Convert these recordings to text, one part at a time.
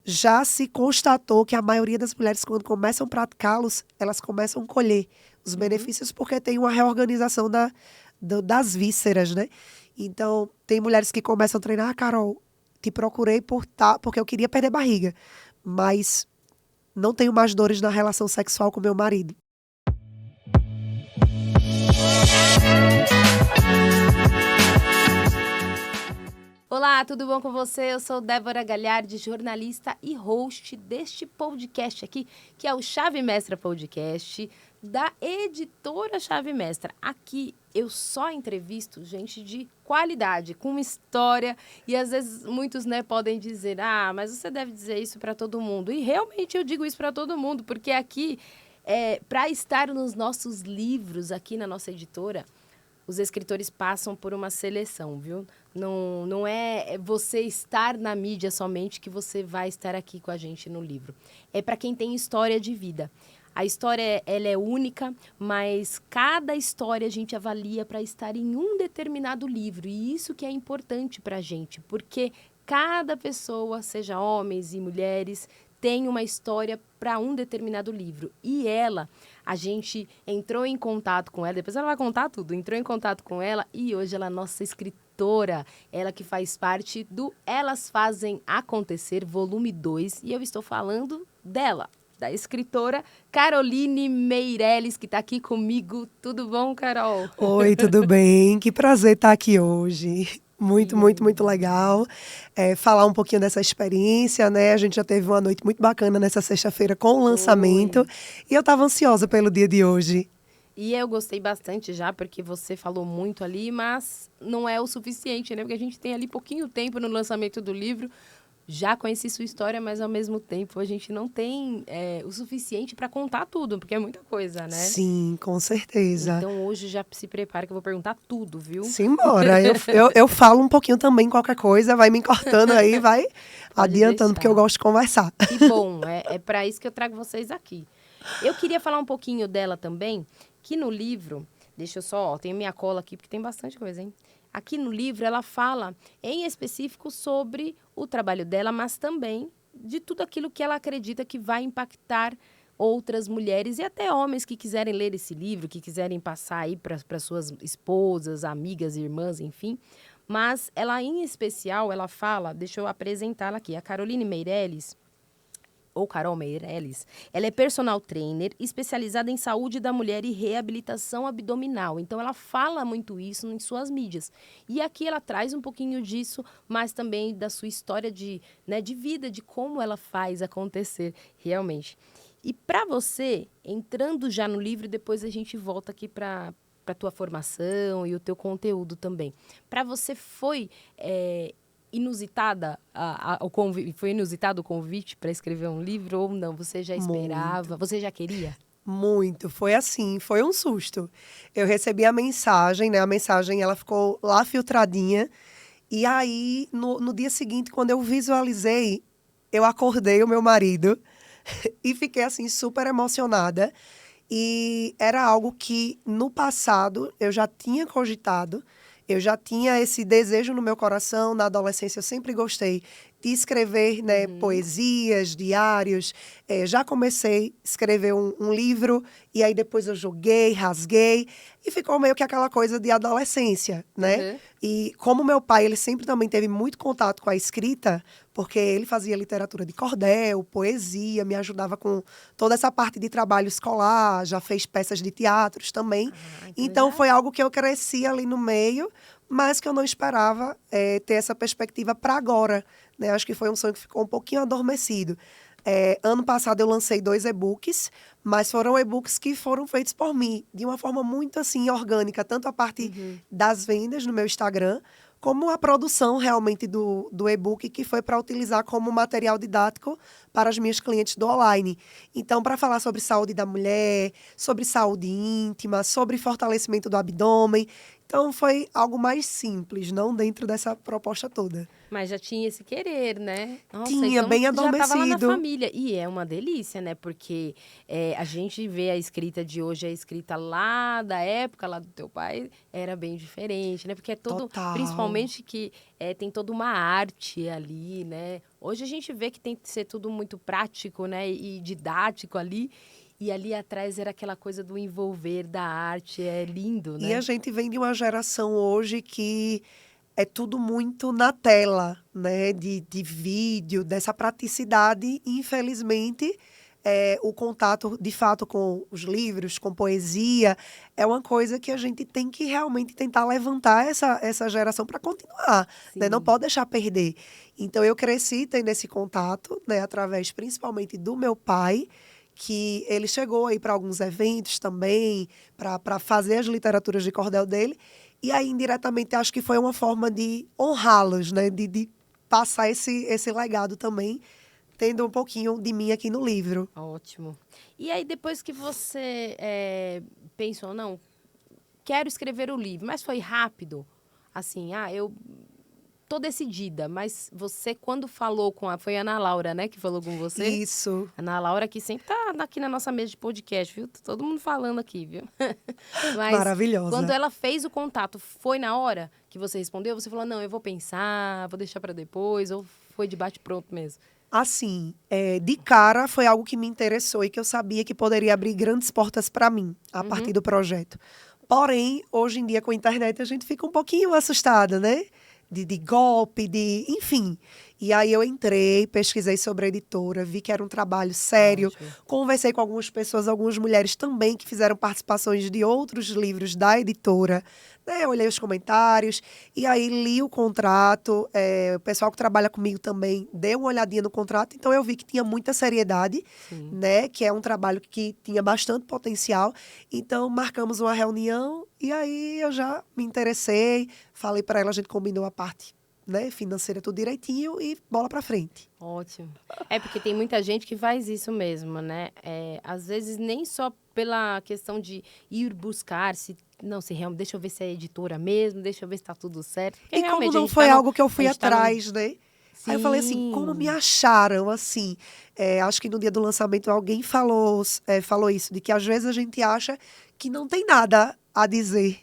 já se constatou que a maioria das mulheres, quando começam a praticá-los, elas começam a colher os benefícios porque tem uma reorganização das vísceras, né? Então, tem mulheres que começam a treinar, Carol, te procurei porque eu queria perder barriga, mas não tenho mais dores na relação sexual com meu marido. Olá, tudo bom com você? Eu sou Débora Galhardi, jornalista e host deste podcast aqui, que é o Chave Mestra Podcast, da editora Chave Mestra. Aqui eu só entrevisto gente de qualidade, com história, e às vezes muitos, podem dizer, mas você deve dizer isso para todo mundo. E realmente eu digo isso para todo mundo, porque aqui, para estar nos nossos livros, aqui na nossa editora, os escritores passam por uma seleção, viu? Não é você estar na mídia somente que você vai estar aqui com a gente no livro. É para quem tem história de vida. A história, ela é única, mas cada história a gente avalia para estar em um determinado livro. E isso que é importante para a gente, porque cada pessoa, seja homens e mulheres, tem uma história para um determinado livro. E a gente entrou em contato com ela, depois ela vai contar tudo, entrou em contato com ela e hoje ela é nossa escritora, ela que faz parte do Elas Fazem Acontecer, volume 2, e eu estou falando dela, da escritora Caroline Meirelles, que está aqui comigo. Tudo bom, Carol? Oi, tudo bem? Que prazer estar aqui hoje. Muito legal. Falar um pouquinho dessa experiência, né? A gente já teve uma noite muito bacana nessa sexta-feira com o lançamento. E eu estava ansiosa pelo dia de hoje. E eu gostei bastante já, porque você falou muito ali, mas não é o suficiente, né? Porque a gente tem ali pouquinho tempo no lançamento do livro. Já conheci sua história, mas ao mesmo tempo a gente não tem o suficiente para contar tudo, porque é muita coisa, né? Sim, com certeza. Então hoje já se prepara que eu vou perguntar tudo, viu? Simbora. Eu falo um pouquinho também, qualquer coisa, vai me cortando aí, vai adiantando, porque eu gosto de conversar. Que bom, é para isso que eu trago vocês aqui. Eu queria falar um pouquinho dela também, que no livro, deixa eu só, tenho minha cola aqui, porque tem bastante coisa, hein? Aqui no livro ela fala em específico sobre o trabalho dela, mas também de tudo aquilo que ela acredita que vai impactar outras mulheres e até homens que quiserem ler esse livro, que quiserem passar aí para suas esposas, amigas, irmãs, enfim. Mas ela, em especial, ela fala, deixa eu apresentá-la aqui, a Caroline Meirelles, ou Carol Meirelles, ela é personal trainer especializada em saúde da mulher e reabilitação abdominal. Então, ela fala muito isso em suas mídias. E aqui ela traz um pouquinho disso, mas também da sua história de vida, de como ela faz acontecer realmente. E para você, entrando já no livro, depois a gente volta aqui para a tua formação e o teu conteúdo também. Para você foi inusitada foi inusitado o convite para escrever um livro ou não? Você já esperava? Muito. Você já queria? Muito. Foi assim, foi um susto. Eu recebi a mensagem, né? A mensagem, ela ficou lá filtradinha. E aí, no dia seguinte, quando eu visualizei, eu acordei o meu marido e fiquei, assim, super emocionada. E era algo que, no passado, eu já tinha cogitado. Eu já tinha esse desejo no meu coração. Na adolescência, eu sempre gostei de escrever, né, poesias, diários. Já comecei a escrever um livro, e aí depois eu joguei, rasguei, e ficou meio que aquela coisa de adolescência, né? E como meu pai, ele sempre também teve muito contato com a escrita, porque ele fazia literatura de cordel, poesia, me ajudava com toda essa parte de trabalho escolar, já fez peças de teatros também. Então, foi algo que eu cresci ali no meio, mas que eu não esperava ter essa perspectiva para agora, né? Acho que foi um sonho que ficou um pouquinho adormecido. Ano passado eu lancei 2 e-books, mas foram e-books que foram feitos por mim, de uma forma muito assim orgânica, tanto a parte das vendas no meu Instagram, como a produção realmente do e-book, que foi para utilizar como material didático para as minhas clientes do online. Então, para falar sobre saúde da mulher, sobre saúde íntima, sobre fortalecimento do abdômen. Então, foi algo mais simples, não dentro dessa proposta toda. Mas já tinha esse querer, né? Nossa, tinha, então bem adormecido. Já estava lá na família. E é uma delícia, né? Porque a gente vê a escrita de hoje, a escrita lá da época, lá do teu pai, era bem diferente, né? Porque é todo, Total. principalmente que tem toda uma arte ali, né? Hoje a gente vê que tem que ser tudo muito prático, né? E didático ali. E ali atrás era aquela coisa do envolver da arte. É lindo, E a né? gente vem de uma geração hoje que é tudo muito na tela, né? De vídeo, dessa praticidade. E, infelizmente, o contato, de fato, com os livros, com poesia, é uma coisa que a gente tem que realmente tentar levantar essa geração para continuar, né? Não Sim. pode deixar perder. Então, eu cresci tendo esse contato, né? Através, principalmente, do meu pai, que ele chegou aí para alguns eventos também, para fazer as literaturas de cordel dele. E aí, indiretamente, acho que foi uma forma de honrá-los, né? De passar esse legado também, tendo um pouquinho de mim aqui no livro. Ótimo. E aí, depois que você pensou, não, quero escrever o livro, mas foi rápido, assim, eu tô decidida, mas você, quando falou foi a Ana Laura, né, que falou com você? Isso. Ana Laura, que sempre tá aqui na nossa mesa de podcast, viu? Tá todo mundo falando aqui, viu? Mas quando Maravilhosa. ela fez o contato, foi na hora que você respondeu? Você falou, não, eu vou pensar, vou deixar para depois, ou foi de bate-pronto mesmo? Assim, de cara foi algo que me interessou e que eu sabia que poderia abrir grandes portas para mim a partir do projeto. Porém, hoje em dia com a internet a gente fica um pouquinho assustada, né? De golpe, enfim. E aí eu entrei, pesquisei sobre a editora, vi que era um trabalho sério. Ótimo. Conversei com algumas pessoas, algumas mulheres também que fizeram participações de outros livros da editora. Né? Eu olhei os comentários e aí li o contrato. O pessoal que trabalha comigo também deu uma olhadinha no contrato. Então eu vi que tinha muita seriedade, Sim. né? Que é um trabalho que tinha bastante potencial. Então marcamos uma reunião e aí eu já me interessei. Falei para ela, a gente combinou a parte, né, financeira, tudo direitinho e bola para frente. Ótimo. Porque tem muita gente que faz isso mesmo, né? Às vezes nem só pela questão de ir buscar se realmente, deixa eu ver se é editora mesmo, deixa eu ver se está tudo certo. Porque E como realmente a não gente tá foi no, algo que eu a fui gente tá no... atrás, né? Aí eu falei assim, como me Sim. acharam, assim? Acho que no dia do lançamento alguém falou isso, de que às vezes a gente acha que não tem nada a dizer,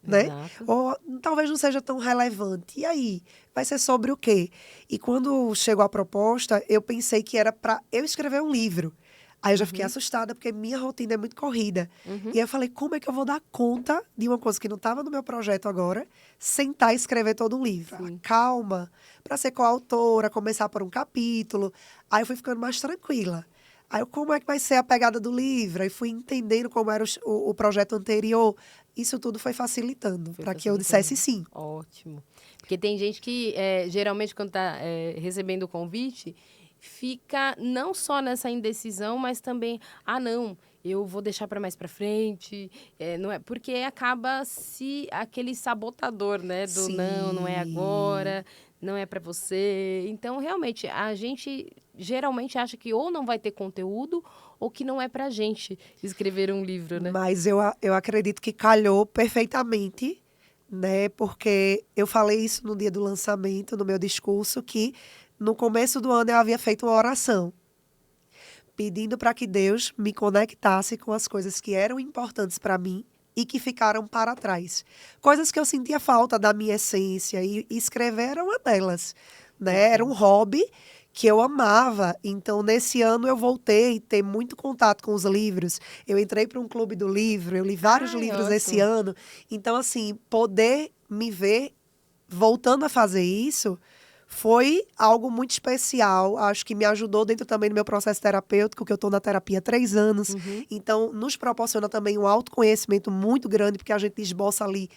né? Exato. Ou talvez não seja tão relevante. E aí? Vai ser sobre o quê? E quando chegou a proposta, eu pensei que era para eu escrever um livro. Aí eu já fiquei assustada, porque minha rotina é muito corrida. E aí eu falei, como é que eu vou dar conta de uma coisa que não estava no meu projeto agora, sentar e escrever todo um livro? Ela, calma, para ser coautora, começar por um capítulo. Aí eu fui ficando mais tranquila. Aí, como é que vai ser a pegada do livro? Aí fui entendendo como era o projeto anterior. Isso tudo foi facilitando para que eu dissesse sim. Ótimo. Porque tem gente que, geralmente, quando está recebendo o convite, fica não só nessa indecisão, mas também, não, eu vou deixar para mais para frente. Não é, porque acaba aquele sabotador, né? Do não é Sim. agora, não é para você. Então, realmente, a gente geralmente acha que ou não vai ter conteúdo ou que não é pra gente escrever um livro, né? Mas eu acredito que calhou perfeitamente, né? Porque eu falei isso no dia do lançamento, no meu discurso, que no começo do ano eu havia feito uma oração, pedindo para que Deus me conectasse com as coisas que eram importantes para mim e que ficaram para trás. Coisas que eu sentia falta da minha essência, e escrever era uma delas, né? Era um hobby que eu amava. Então, nesse ano, eu voltei a ter muito contato com os livros. Eu entrei para um clube do livro, eu li vários livros esse Ótimo. ano. Então, assim, poder me ver voltando a fazer isso foi algo muito especial. Acho que me ajudou dentro também do meu processo terapêutico, que eu estou na terapia há 3 anos. Então, nos proporciona também um autoconhecimento muito grande, porque a gente esboça ali,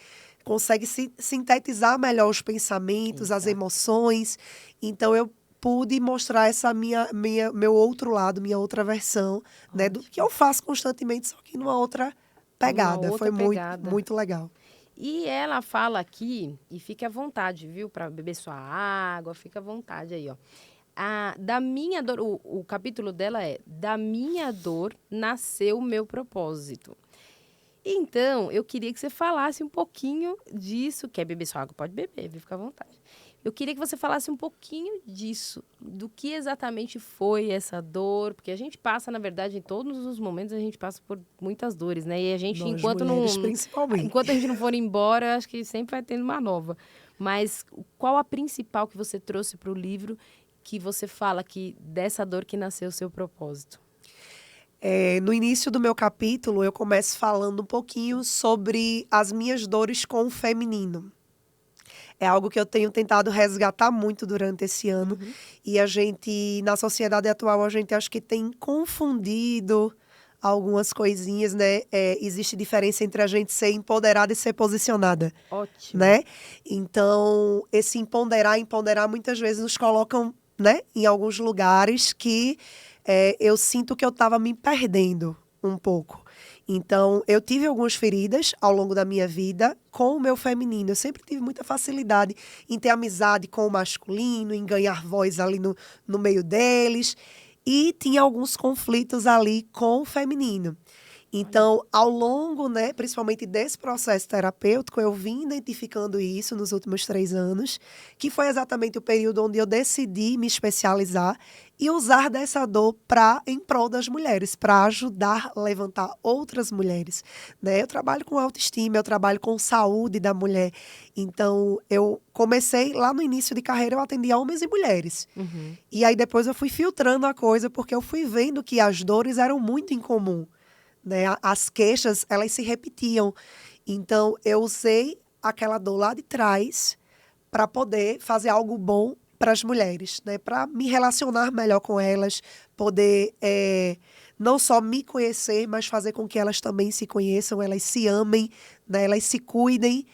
consegue sintetizar melhor os pensamentos, as Exato. emoções. Então, eu pude mostrar essa meu outro lado, minha outra versão, né, do que eu faço constantemente, só que numa outra pegada. outra Foi muito, pegada. muito legal. E ela fala aqui, e fique à vontade, viu? Para beber sua água, fica à vontade aí, ó. Da minha dor, o capítulo dela é Da minha dor nasceu o meu propósito. Então, eu queria que você falasse um pouquinho disso. Quer beber sua água? Pode beber, viu? Fica à vontade. Eu queria que você falasse um pouquinho disso, do que exatamente foi essa dor, porque a gente passa, na verdade, em todos os momentos a gente passa por muitas dores, né? E a gente, Nós mulheres, principalmente. enquanto a gente não for embora, acho que sempre vai tendo uma nova. Mas qual a principal que você trouxe para o livro que você fala que dessa dor que nasceu o seu propósito? No início do meu capítulo, eu começo falando um pouquinho sobre as minhas dores com o feminino. É algo que eu tenho tentado resgatar muito durante esse ano. Uhum. E a gente, na sociedade atual, a gente acho que tem confundido algumas coisinhas, né? Existe diferença entre a gente ser empoderada e ser posicionada, Ótimo. né? Então, esse empoderar, muitas vezes nos colocam, né, em alguns lugares que eu sinto que eu estava me perdendo um pouco. Então, eu tive algumas feridas ao longo da minha vida com o meu feminino. Eu sempre tive muita facilidade em ter amizade com o masculino, em ganhar voz ali no meio deles. E tinha alguns conflitos ali com o feminino. Olha. Então, ao longo, né, principalmente desse processo terapêutico, eu vim identificando isso nos últimos 3 anos, que foi exatamente o período onde eu decidi me especializar e usar dessa dor em prol das mulheres, para ajudar a levantar outras mulheres, né? Eu trabalho com autoestima, eu trabalho com saúde da mulher. Então, eu comecei lá no início de carreira, eu atendia homens e mulheres. Uhum. E aí depois eu fui filtrando a coisa, porque eu fui vendo que as dores eram muito em comum, né? As queixas, elas se repetiam. Então, eu usei aquela dor lá de trás para poder fazer algo bom para as mulheres, né? Para me relacionar melhor com elas, poder não só me conhecer, mas fazer com que elas também se conheçam, elas se amem, né? Elas se cuidem.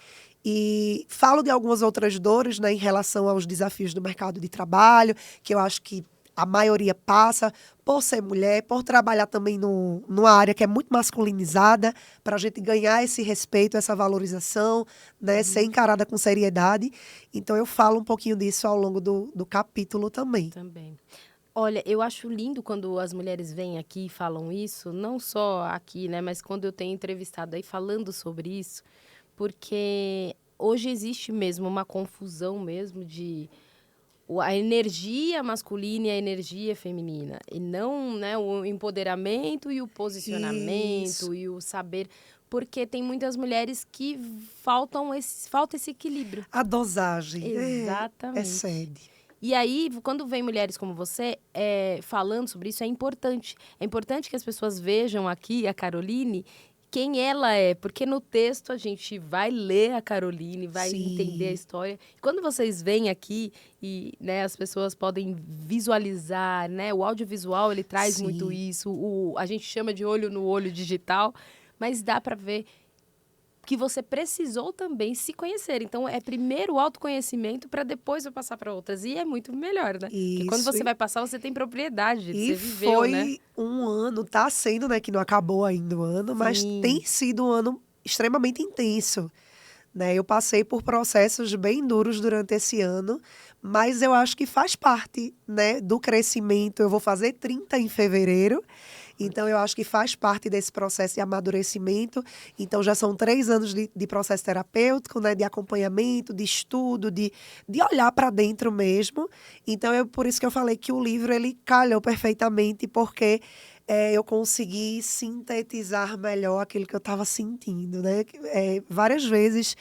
E falo de algumas outras dores, né, em relação aos desafios do mercado de trabalho, que eu acho que a maioria passa por ser mulher, por trabalhar também numa área que é muito masculinizada, para a gente ganhar esse respeito, essa valorização, né, ser Uhum. encarada com seriedade. Então, eu falo um pouquinho disso ao longo do capítulo também. Também. Olha, eu acho lindo quando as mulheres vêm aqui e falam isso, não só aqui, né, mas quando eu tenho entrevistado aí falando sobre isso, porque hoje existe mesmo uma confusão mesmo de a energia masculina e a energia feminina, e não, né, o empoderamento e o Isso. posicionamento e o saber, porque tem muitas mulheres que falta esse equilíbrio. A dosagem Exatamente. excede. E aí, quando vem mulheres como você, falando sobre isso, é importante. É importante que as pessoas vejam aqui a Caroline, quem ela é. Porque no texto a gente vai ler a Caroline, vai entender a Sim, história. Quando vocês vêm aqui e, né, as pessoas podem visualizar, né? O audiovisual, ele traz muito sim. isso. A gente chama de olho no olho digital, mas dá para ver que você precisou também se conhecer. Então, é primeiro o autoconhecimento para depois eu passar para outras. E é muito melhor, né? Porque quando Isso. você vai passar, você tem propriedade, E você viveu, né? foi um ano, tá sendo, né, que não acabou ainda o ano, mas Sim. tem sido um ano extremamente intenso, né? Eu passei por processos bem duros durante esse ano, mas eu acho que faz parte, né, do crescimento. Eu vou fazer 30 em fevereiro, então eu acho que faz parte desse processo de amadurecimento. Então já são 3 anos de processo terapêutico, né, de acompanhamento, de estudo, de olhar para dentro mesmo. Então por isso que eu falei que o livro ele calhou perfeitamente, porque eu consegui sintetizar melhor aquilo que eu estava sentindo, né? Várias vezes,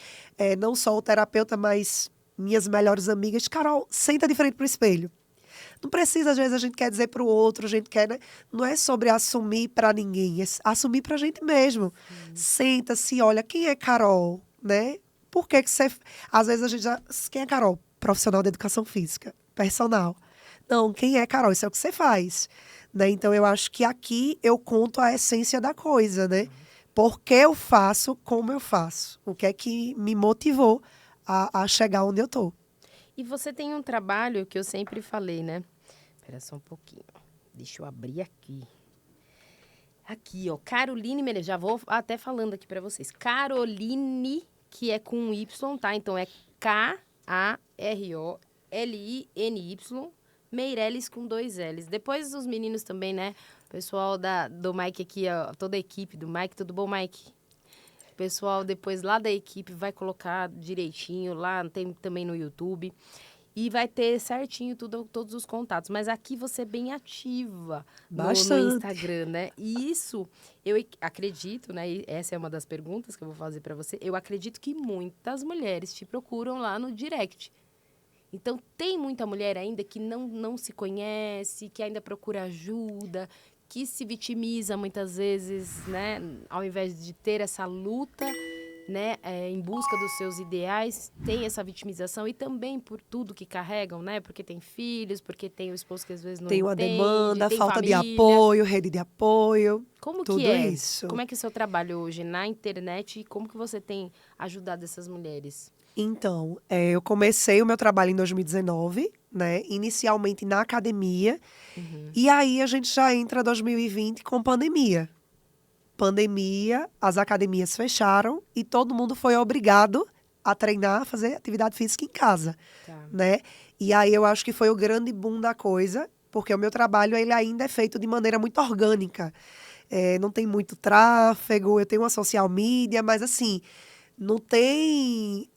não só o terapeuta, mas minhas melhores amigas, Carol, senta de frente pro espelho. Não precisa, às vezes, a gente quer dizer para o outro, a gente quer, né? Não é sobre assumir para ninguém, é assumir para a gente mesmo. Sim. Senta, se olha, quem é Carol, né? Por que que você... Às vezes a gente já... Quem é Carol? Profissional de educação física, personal. Não, quem é Carol? Isso é o que você faz, né? Então, eu acho que aqui eu conto a essência da coisa, né? Por que eu faço como eu faço? O que é que me motivou a chegar onde eu tô? E você tem um trabalho que eu sempre falei, né? Espera só um pouquinho. Deixa eu abrir aqui. Aqui, ó. Caroline Menezes. Já vou até falando aqui para vocês. Caroline, que é com Y, tá? Então é Karoliny, Meirelles com 2 L's. Depois os meninos também, né? O pessoal do Mike aqui, ó, toda a equipe do Mike. Tudo bom, Mike? O pessoal depois lá da equipe vai colocar direitinho lá, tem também no YouTube. E vai ter certinho todos os contatos. Mas aqui você é bem ativa no Bastante. Instagram, né? E isso, acredito, né? E essa é uma das perguntas que eu vou fazer para você. Eu acredito que muitas mulheres te procuram lá no direct. Então, tem muita mulher ainda que não se conhece, que ainda procura ajuda, que se vitimiza muitas vezes, né? Ao invés de ter essa luta, né? Em busca dos seus ideais, tem essa vitimização e também por tudo que carregam, né? Porque tem filhos, porque tem o esposo que às vezes não Tem uma entende, demanda, tem falta de família. apoio, rede de apoio, Como que tudo é? isso. Como é que é o seu trabalho hoje na internet e como que você tem ajudado essas mulheres? Então, eu comecei o meu trabalho em 2019, né? Inicialmente na academia. E aí a gente já entra 2020 com pandemia. Pandemia, as academias fecharam e todo mundo foi obrigado a treinar, a fazer atividade física em casa, Tá. né? E aí eu acho que foi o grande boom da coisa, porque o meu trabalho ele ainda é feito de maneira muito orgânica. Não tem muito tráfego, eu tenho uma social media, mas assim, não tem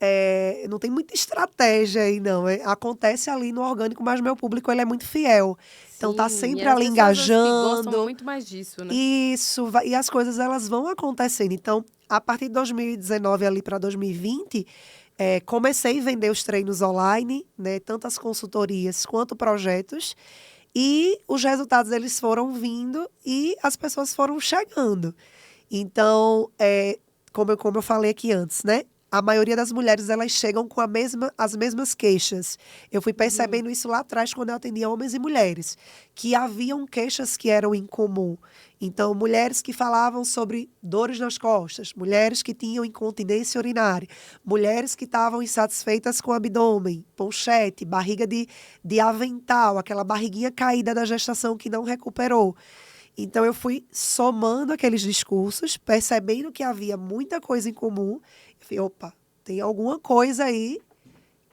muita estratégia aí, não. Acontece ali no orgânico, mas meu público ele é muito fiel. Então tá Sim, e sempre as ali pessoas as que gostam engajando. muito mais disso, né? Isso, e as coisas elas vão acontecendo. Então, a partir de 2019 ali para 2020, comecei a vender os treinos online, né, tanto as consultorias quanto projetos, e os resultados eles foram vindo e as pessoas foram chegando. Então, como eu falei aqui antes, né? A maioria das mulheres, elas chegam com as mesmas queixas. Eu fui percebendo isso lá atrás, quando eu atendia homens e mulheres, que haviam queixas que eram em comum. Então, mulheres que falavam sobre dores nas costas, mulheres que tinham incontinência urinária, mulheres que estavam insatisfeitas com o abdômen, ponchete, barriga de avental, aquela barriguinha caída da gestação que não recuperou. Então, eu fui somando aqueles discursos, percebendo que havia muita coisa em comum. Eu falei, opa, tem alguma coisa aí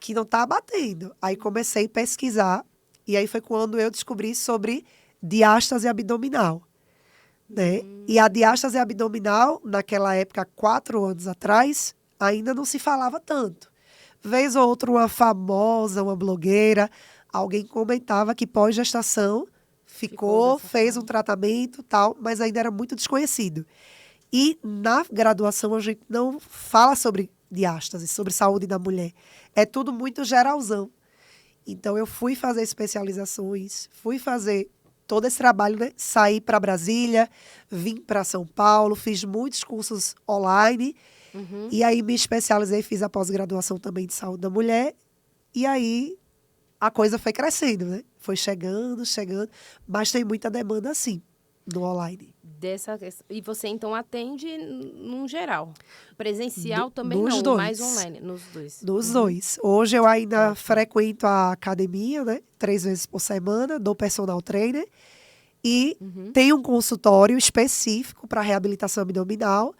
que não está batendo. Aí comecei a pesquisar, e aí foi quando eu descobri sobre diástase abdominal, né? E a diástase abdominal, naquela época, 4 anos atrás, ainda não se falava tanto. Vez ou outra, uma famosa, uma blogueira, alguém comentava que pós-gestação Ficou dessa fez um forma. tratamento, tal, mas ainda era muito desconhecido. E na graduação a gente não fala sobre diástase, sobre saúde da mulher. É tudo muito geralzão. Então eu fui fazer especializações, fui fazer todo esse trabalho, né? Saí para Brasília, vim para São Paulo, fiz muitos cursos online e aí me especializei, fiz a pós-graduação também de saúde da mulher e aí a coisa foi crescendo, né? Foi chegando, mas tem muita demanda sim no online. E você, então, atende num geral. Presencial também Nos não, e mais dois. online, nos dois. Nos dois. Hoje eu ainda Ótimo. frequento a academia, né? 3 vezes por semana, dou personal trainer. E tenho um consultório específico para reabilitação abdominal,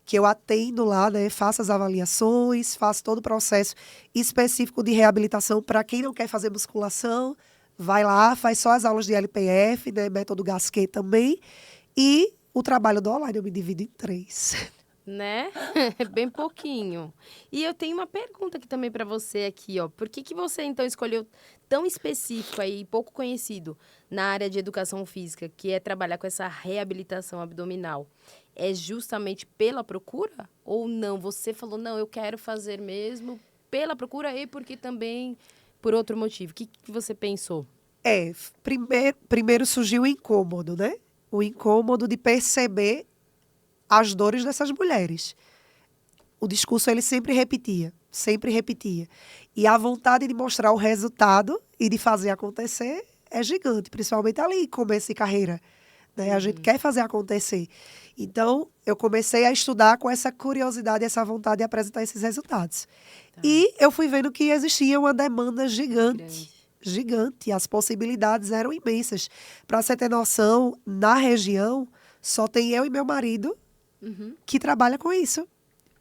que eu atendo lá, né? Faço as avaliações, faço todo o processo específico de reabilitação para quem não quer fazer musculação. Vai lá, faz só as aulas de LPF, né? Método Gasquet também. E o trabalho do online eu me divido em 3. Né? Bem pouquinho. E eu tenho uma pergunta aqui também para você aqui, ó. Por que você então escolheu tão específico aí, pouco conhecido na área de educação física, que é trabalhar com essa reabilitação abdominal? É justamente pela procura ou não? Você falou, não, eu quero fazer mesmo pela procura e porque também por outro motivo. O que você pensou? Primeiro surgiu o incômodo, né? O incômodo de perceber as dores dessas mulheres. O discurso ele sempre repetia, sempre repetia. E a vontade de mostrar o resultado e de fazer acontecer é gigante, principalmente ali, começo de carreira. Né? A gente quer fazer acontecer. Então, eu comecei a estudar com essa curiosidade, essa vontade de apresentar esses resultados. Tá. E eu fui vendo que existia uma demanda gigante. Grande. Gigante. As possibilidades eram imensas. Para você ter noção, na região, só tem eu e meu marido que trabalha com isso.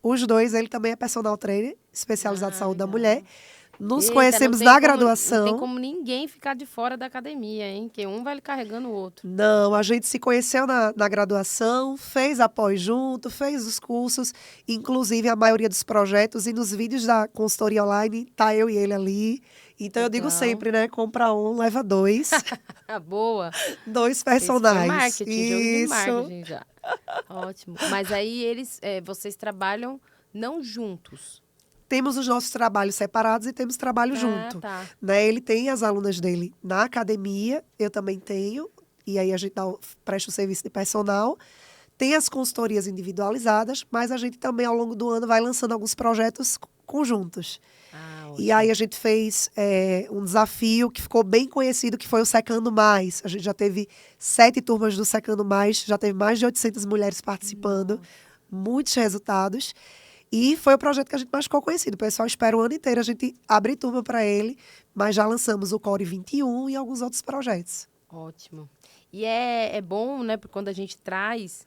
Os dois, ele também é personal trainer, especializado em saúde da Legal. mulher. Nos Eita, conhecemos na graduação. Não tem como ninguém ficar de fora da academia, hein? Que um vai carregando o outro. Não, a gente se conheceu na graduação, fez apoio junto, fez os cursos, inclusive a maioria dos projetos e nos vídeos da consultoria online, tá eu e ele ali. Então eu digo Legal. sempre, né? Compra um, leva 2. Boa. 2 Esse foi personagens. marketing, jogo de Isso. marketing já. Ótimo. Mas aí vocês trabalham não juntos. temos os nossos trabalhos separados e temos trabalho junto. Tá. Né? Ele tem as alunas dele na academia, eu também tenho, e aí a gente presta o serviço de personal. Tem as consultorias individualizadas, mas a gente também, ao longo do ano, vai lançando alguns projetos conjuntos. E aí a gente fez um desafio que ficou bem conhecido, que foi o Secando Mais. A gente já teve 7 turmas do Secando Mais, já teve mais de 800 mulheres participando, muitos resultados. E foi o projeto que a gente mais ficou conhecido. O pessoal espera o ano inteiro a gente abrir turma para ele, mas já lançamos o Core 21 e alguns outros projetos. Ótimo. E é bom, né, porque quando a gente traz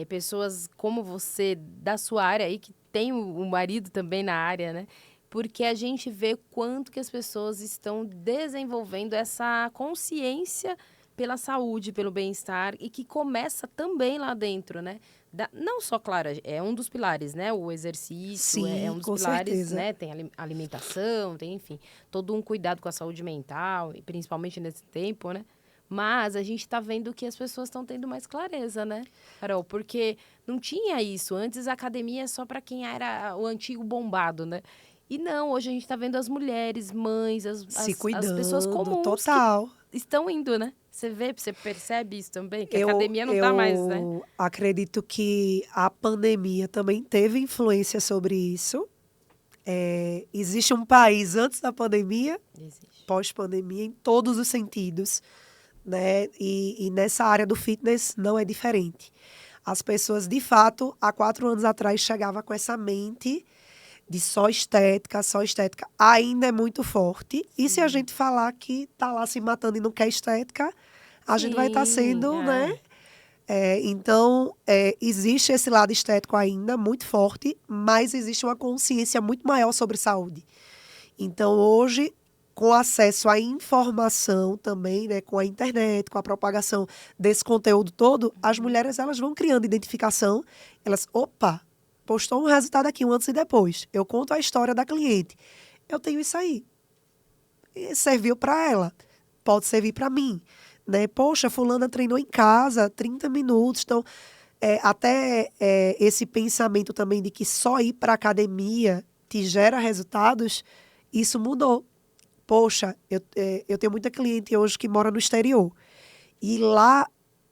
pessoas como você, da sua área aí, que tem o marido também na área, né? Porque a gente vê quanto que as pessoas estão desenvolvendo essa consciência pela saúde, pelo bem-estar, e que começa também lá dentro, né? Não só, claro, é um dos pilares, né? O exercício. Sim, é um dos com pilares, certeza. né? Tem alimentação, tem, enfim, todo um cuidado com a saúde mental, e principalmente nesse tempo, né? Mas a gente está vendo que as pessoas estão tendo mais clareza, né, Carol? Porque não tinha isso. Antes a academia é só para quem era o antigo bombado, né? E não, hoje a gente está vendo as mulheres, mães, Se as cuidando, pessoas comuns total. que estão indo, né? Você percebe isso também? Que a academia não está mais, né? Eu acredito que a pandemia também teve influência sobre isso. Existe um país antes da pandemia, Existe. pós-pandemia, em todos os sentidos, né? E nessa área do fitness não é diferente. As pessoas, de fato, há 4 anos atrás, chegavam com essa mente de só estética, ainda é muito forte. E se a gente falar que tá lá se matando e não quer estética, a gente vai estar sendo, né? Então, existe esse lado estético ainda muito forte, mas existe uma consciência muito maior sobre saúde. Então, hoje, com acesso à informação também, né, com a internet, com a propagação desse conteúdo todo, as mulheres elas vão criando identificação. Elas, opa, postou um resultado aqui, um antes e depois. Eu conto a história da cliente. Eu tenho isso aí. E serviu para ela. Pode servir para mim. Né? Poxa, fulana treinou em casa 30 minutos. Então, esse pensamento também de que só ir para a academia te gera resultados, isso mudou. Poxa, eu tenho muita cliente hoje que mora no exterior. E lá,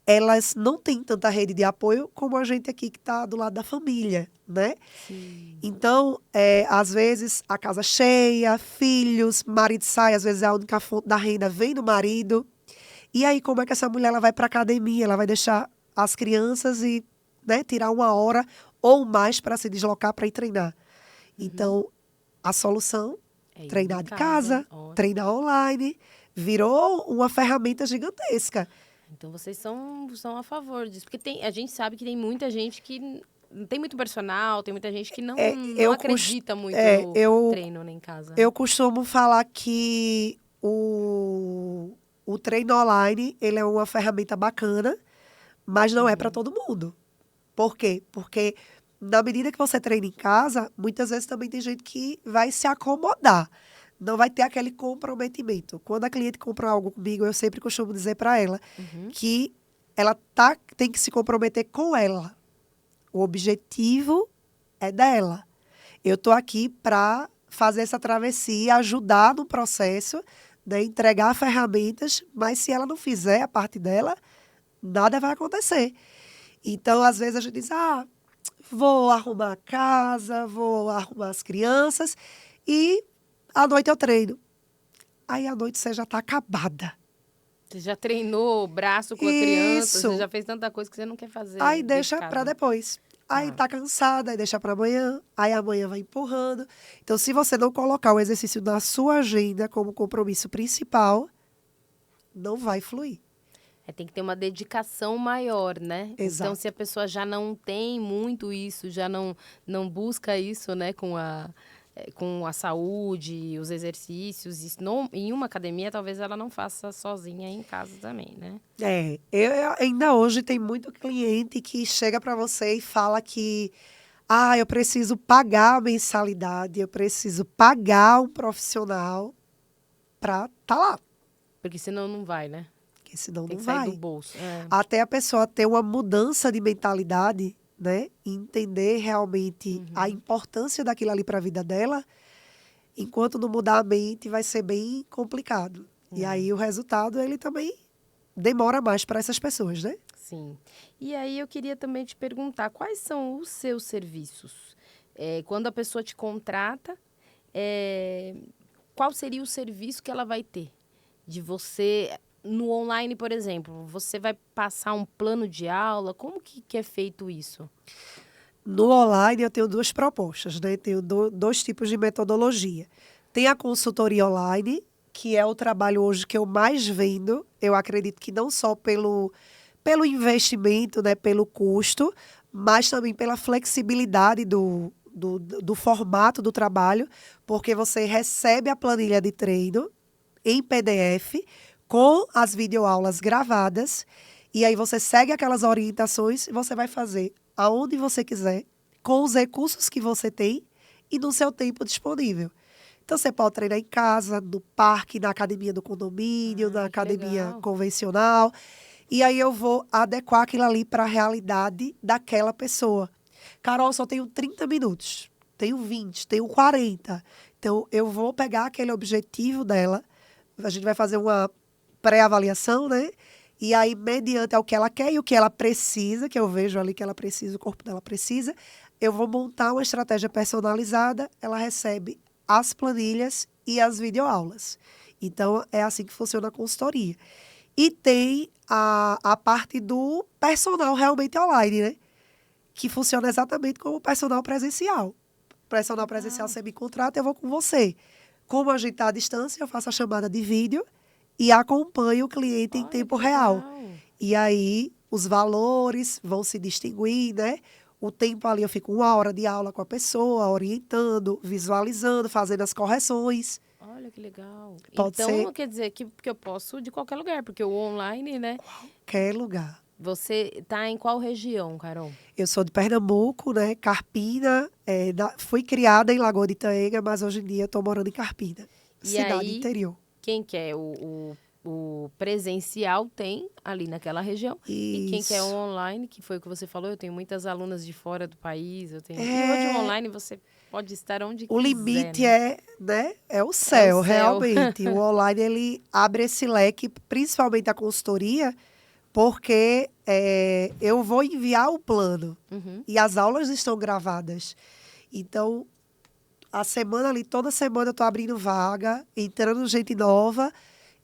elas não têm tanta rede de apoio como a gente aqui que está do lado da família, né? Sim. Então, às vezes, a casa cheia, filhos, marido sai, às vezes a única fonte da renda vem do marido. E aí, como é que essa mulher ela vai para a academia? Ela vai deixar as crianças e, né, tirar 1 hora ou mais para se deslocar para ir treinar. Então, a solução, treinar de casa, treinar online, virou uma ferramenta gigantesca. Então, vocês são a favor disso. Porque a gente sabe que tem muita gente que não tem muito personal, tem muita gente que não acredita muito no treino nem em casa. Eu costumo falar que o treino online, ele é uma ferramenta bacana, mas não é para todo mundo. Por quê? Porque na medida que você treina em casa, muitas vezes também tem gente que vai se acomodar. Não vai ter aquele comprometimento. Quando a cliente compra algo comigo, eu sempre costumo dizer para ela que ela tem que se comprometer com ela. O objetivo é dela. Eu estou aqui para fazer essa travessia, ajudar no processo, né, entregar ferramentas, mas se ela não fizer a parte dela, nada vai acontecer. Então, às vezes, a gente diz, vou arrumar a casa, vou arrumar as crianças e à noite eu treino. Aí, à noite, você já está acabada. Você já treinou o braço com a criança, você já fez tanta coisa que você não quer fazer. Aí, deixa para depois. Aí tá cansada, aí deixa para amanhã, aí amanhã vai empurrando. Então, se você não colocar o exercício na sua agenda como compromisso principal, não vai fluir. Tem que ter uma dedicação maior, né? Exato. Então, se a pessoa já não tem muito isso, já não busca isso, né, com a saúde, os exercícios, em uma academia, talvez ela não faça sozinha em casa também, né? Ainda hoje tem muito cliente que chega para você e fala que eu preciso pagar a mensalidade, eu preciso pagar um profissional para estar lá. Porque senão não vai, né? Porque senão tem não que sair vai. do bolso. Até a pessoa ter uma mudança de mentalidade, né? Entender realmente a importância daquilo ali para a vida dela, enquanto não mudar a mente, vai ser bem complicado. E aí o resultado, ele também demora mais para essas pessoas, né? Sim. E aí eu queria também te perguntar, quais são os seus serviços? Quando a pessoa te contrata, qual seria o serviço que ela vai ter? De você, no online, por exemplo, você vai passar um plano de aula? Como que é feito isso? No online, eu tenho duas propostas, né? Tenho dois tipos de metodologia. Tem a consultoria online, que é o trabalho hoje que eu mais vendo. Eu acredito que não só pelo investimento, né? Pelo custo, mas também pela flexibilidade do formato do trabalho, porque você recebe a planilha de treino em PDF, com as videoaulas gravadas, e aí você segue aquelas orientações e você vai fazer aonde você quiser, com os recursos que você tem e no seu tempo disponível. Então, você pode treinar em casa, no parque, na academia do condomínio, na Que academia legal. convencional. E aí eu vou adequar aquilo ali para a realidade daquela pessoa. Carol, só tenho 30 minutos, tenho 20, tenho 40. Então, eu vou pegar aquele objetivo dela, a gente vai fazer uma pré-avaliação, né? E aí, mediante ao que ela quer e o que ela precisa, que eu vejo ali que ela precisa, o corpo dela precisa, eu vou montar uma estratégia personalizada, ela recebe as planilhas e as videoaulas. Então, é assim que funciona a consultoria. E tem a parte do personal realmente online, né? Que funciona exatamente como o personal presencial. Personal presencial, você me contrata, eu vou com você. Como a gente está à distância, eu faço a chamada de vídeo e acompanho o cliente em Olha, tempo que real. legal. E aí, os valores vão se distinguir, né? O tempo ali, eu fico 1 hora de aula com a pessoa, orientando, visualizando, fazendo as correções. Olha, que legal. Pode ser Então, quer dizer que eu posso de qualquer lugar, porque o online, né? qualquer lugar. Você tá em qual região, Carol? Eu sou de Pernambuco, né? Carpina. Fui criada em Lagoa de Itaenga, mas hoje em dia estou morando em Carpina, E cidade aí, interior. quem quer o presencial tem ali naquela região. E quem quer o Isso. online, que foi o que você falou, eu tenho muitas alunas de fora do país, eu tenho. E hoje o É, online você pode estar onde o quiser, limite né? é, né, é o É o céu, céu. realmente. O online, ele abre esse leque, principalmente a consultoria, porque eu vou enviar o plano Uhum. e as aulas estão gravadas. Então, a semana ali, toda semana eu tô abrindo vaga, entrando gente nova,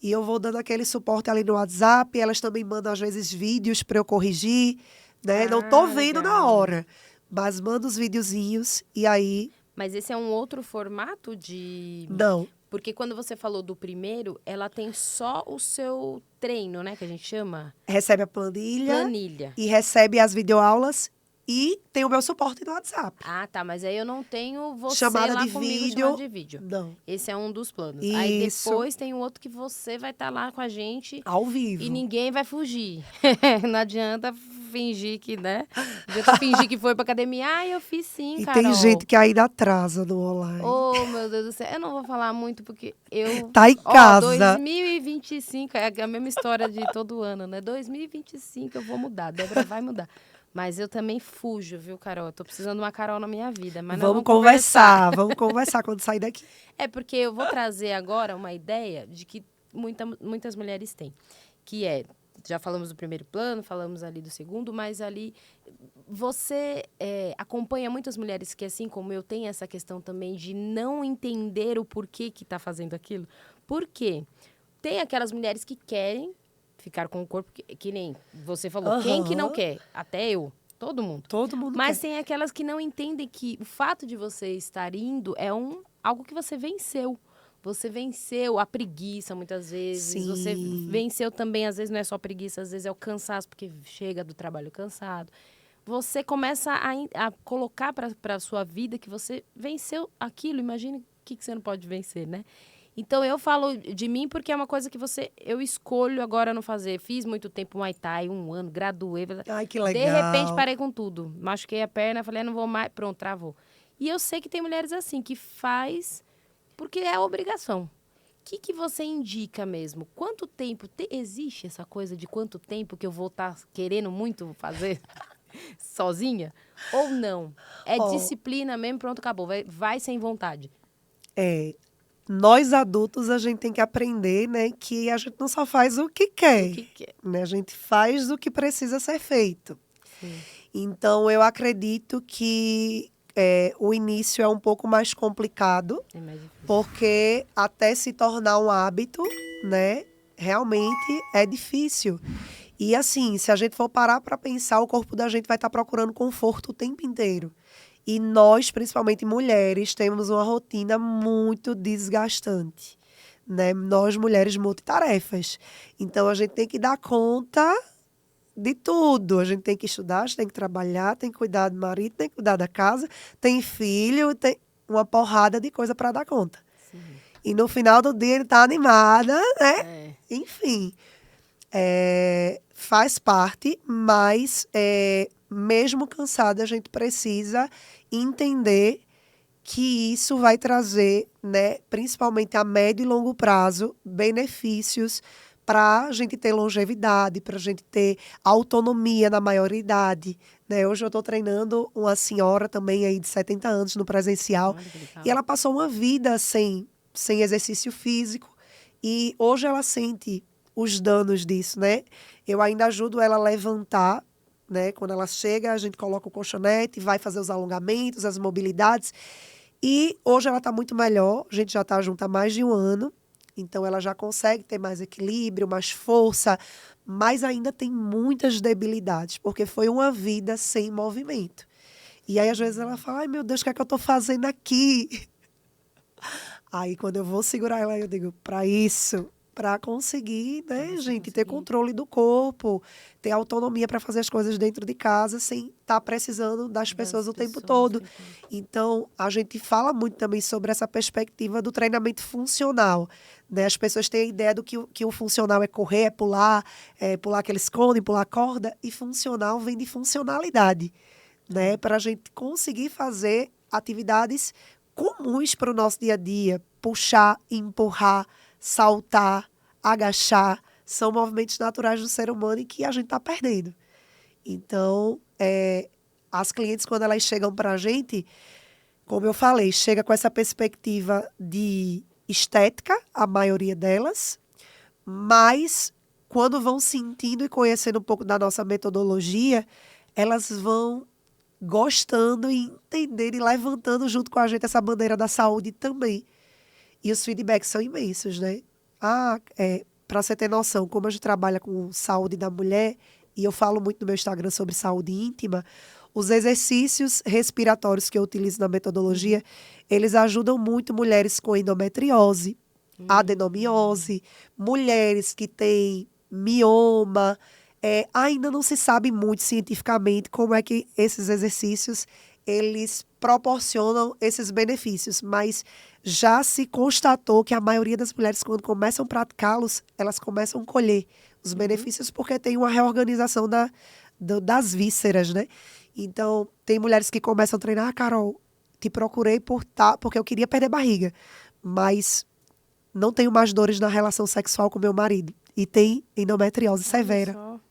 e eu vou dando aquele suporte ali no WhatsApp. Elas também mandam, às vezes, vídeos para eu corrigir, né? Não tô Ah, vendo na legal. hora, mas mando os videozinhos e aí, Mas esse é um outro formato de. não. Porque quando você falou do primeiro, ela tem só o seu treino, né? Que a gente chama Recebe a planilha planilha. e recebe as videoaulas e tem o meu suporte no WhatsApp. Ah, tá. Mas aí eu não tenho você Chamada lá de comigo chamado vídeo, de vídeo. não. Esse é um dos planos. Aí Isso, depois tem o outro que você vai estar lá com a gente ao e vivo. ninguém vai fugir. Não adianta fingir que, né? Não adianta fingir que foi pra academia. Ah, eu fiz sim, E tem Carol. gente que ainda atrasa no online. Oh, meu Deus do céu. Eu não vou falar muito porque eu. Tá em Ó, casa. 2025 é a mesma história de todo ano, né? 2025 eu vou mudar. A Débora vai mudar. Mas eu também fujo, viu, Carol? Eu tô precisando de uma Carol na minha vida. Mas nós Vamos vamos conversar. conversar, vamos conversar quando sair daqui. É porque eu vou trazer agora uma ideia de que muitas mulheres têm. Que é, já falamos do primeiro plano, falamos ali do segundo, mas ali você acompanha muitas mulheres que, assim como eu, tem essa questão também de não entender o porquê que está fazendo aquilo. Por quê? Tem aquelas mulheres que querem ficar com o corpo, que nem você falou. Quem que não Aham. quer? Até eu. Todo mundo. Todo mundo Mas quer. tem aquelas que não entendem que o fato de você estar indo é algo que você venceu. Você venceu a preguiça, muitas vezes. Você Sim. venceu também, às vezes não é só preguiça, às vezes é o cansaço, porque chega do trabalho cansado. Você começa a colocar para a sua vida que você venceu aquilo. Imagine o que você não pode vencer, né? Então, eu falo de mim porque é uma coisa que eu escolho agora não fazer. Fiz muito tempo Muay Thai, 1 ano, graduei. Ai, que De repente, legal. parei com tudo. Machuquei a perna, falei, não vou mais. Pronto, travou. E eu sei que tem mulheres assim, que faz porque é obrigação. O que você indica mesmo? Quanto tempo? Existe essa coisa de quanto tempo que eu vou estar querendo muito fazer? sozinha? Ou não? É Ó, disciplina mesmo, pronto, acabou. Vai sem vontade. Nós adultos, a gente tem que aprender, né, que a gente não só faz o que O quer, que quer? né? A gente faz o que precisa ser feito. Sim. Então, eu acredito que o início é um pouco mais complicado, É mais difícil. porque até se tornar um hábito, né, realmente é difícil. E assim, se a gente for parar para pensar, o corpo da gente vai estar procurando conforto o tempo inteiro. E nós, principalmente mulheres, temos uma rotina muito desgastante, né? Nós, mulheres multitarefas. Então, a gente tem que dar conta de tudo. A gente tem que estudar, a gente tem que trabalhar, tem que cuidar do marido, tem que cuidar da casa, tem filho, tem uma porrada de coisa para dar conta. Sim. E no final do dia ele tá animada, né? É. Enfim, faz parte, mas mesmo cansada, a gente precisa entender que isso vai trazer, né, principalmente a médio e longo prazo, benefícios para a gente ter longevidade, para a gente ter autonomia na maioridade, né? Hoje eu estou treinando uma senhora também aí de 70 anos no presencial Olha que e legal. ela passou uma vida sem exercício físico e hoje ela sente os danos disso, né? Eu ainda ajudo ela a levantar, né? Quando ela chega, a gente coloca o colchonete, vai fazer os alongamentos, as mobilidades. E hoje ela está muito melhor, a gente já está junto há mais de um ano, então ela já consegue ter mais equilíbrio, mais força, mas ainda tem muitas debilidades, porque foi uma vida sem movimento. E aí, às vezes, ela fala, ai meu Deus, o que é que eu estou fazendo aqui? Aí, quando eu vou segurar ela, eu digo, para isso, para conseguir, Pra né, você gente, ter conseguir. controle do corpo, ter autonomia para fazer as coisas dentro de casa sem estar precisando das pessoas Das o tempo pessoas o todo. tempo todo. Então, a gente fala muito também sobre essa perspectiva do treinamento funcional, né? As pessoas têm a ideia do que o funcional é correr, é pular aquele esconde, pular corda, e funcional vem de funcionalidade, né? Para a gente conseguir fazer atividades comuns para o nosso dia a dia. Puxar, empurrar, saltar, agachar. São movimentos naturais do ser humano e que a gente está perdendo. Então, as clientes, quando elas chegam para a gente, como eu falei, chega com essa perspectiva de estética, a maioria delas, mas quando vão sentindo e conhecendo um pouco da nossa metodologia, elas vão gostando e entendendo e levantando junto com a gente essa bandeira da saúde também. E os feedbacks são imensos, né? Para você ter noção, como a gente trabalha com saúde da mulher, e eu falo muito no meu Instagram sobre saúde íntima, os exercícios respiratórios que eu utilizo na metodologia, eles ajudam muito mulheres com endometriose, adenomiose, mulheres que têm mioma. Ainda não se sabe muito cientificamente como é que esses exercícios eles proporcionam esses benefícios, mas já se constatou que a maioria das mulheres, quando começam a praticá-los, elas começam a colher os benefícios porque tem uma reorganização das vísceras, né? Então, tem mulheres que começam a treinar, Carol, te procurei porque eu queria perder barriga, mas não tenho mais dores na relação sexual com meu marido. E tem endometriose severa. Olha só.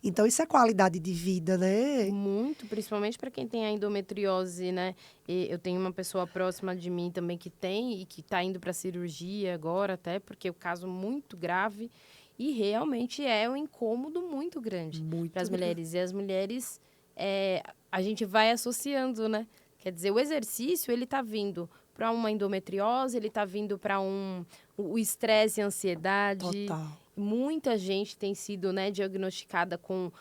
Então, isso é qualidade de vida, né? Muito, principalmente para quem tem a endometriose, né? E eu tenho uma pessoa próxima de mim também que tem e que está indo para cirurgia agora, até porque é um caso muito grave e realmente é um incômodo muito grande Muito para as grande. mulheres. E as mulheres, a gente vai associando, né? Quer dizer, o exercício, ele está vindo para uma endometriose, ele está vindo para o estresse e a ansiedade. Total. Muita gente tem sido, né, diagnosticada com,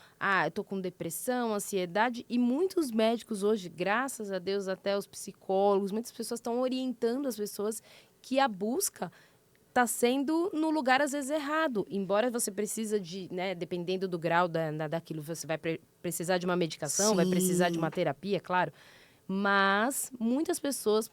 eu tô com depressão, ansiedade, e muitos médicos hoje, graças a Deus, até os psicólogos, muitas pessoas estão orientando as pessoas que a busca está sendo no lugar, às vezes, errado. Embora você precisa de, né, dependendo do grau daquilo, você vai precisar de uma medicação, vai precisar de Sim. uma terapia, claro, mas muitas pessoas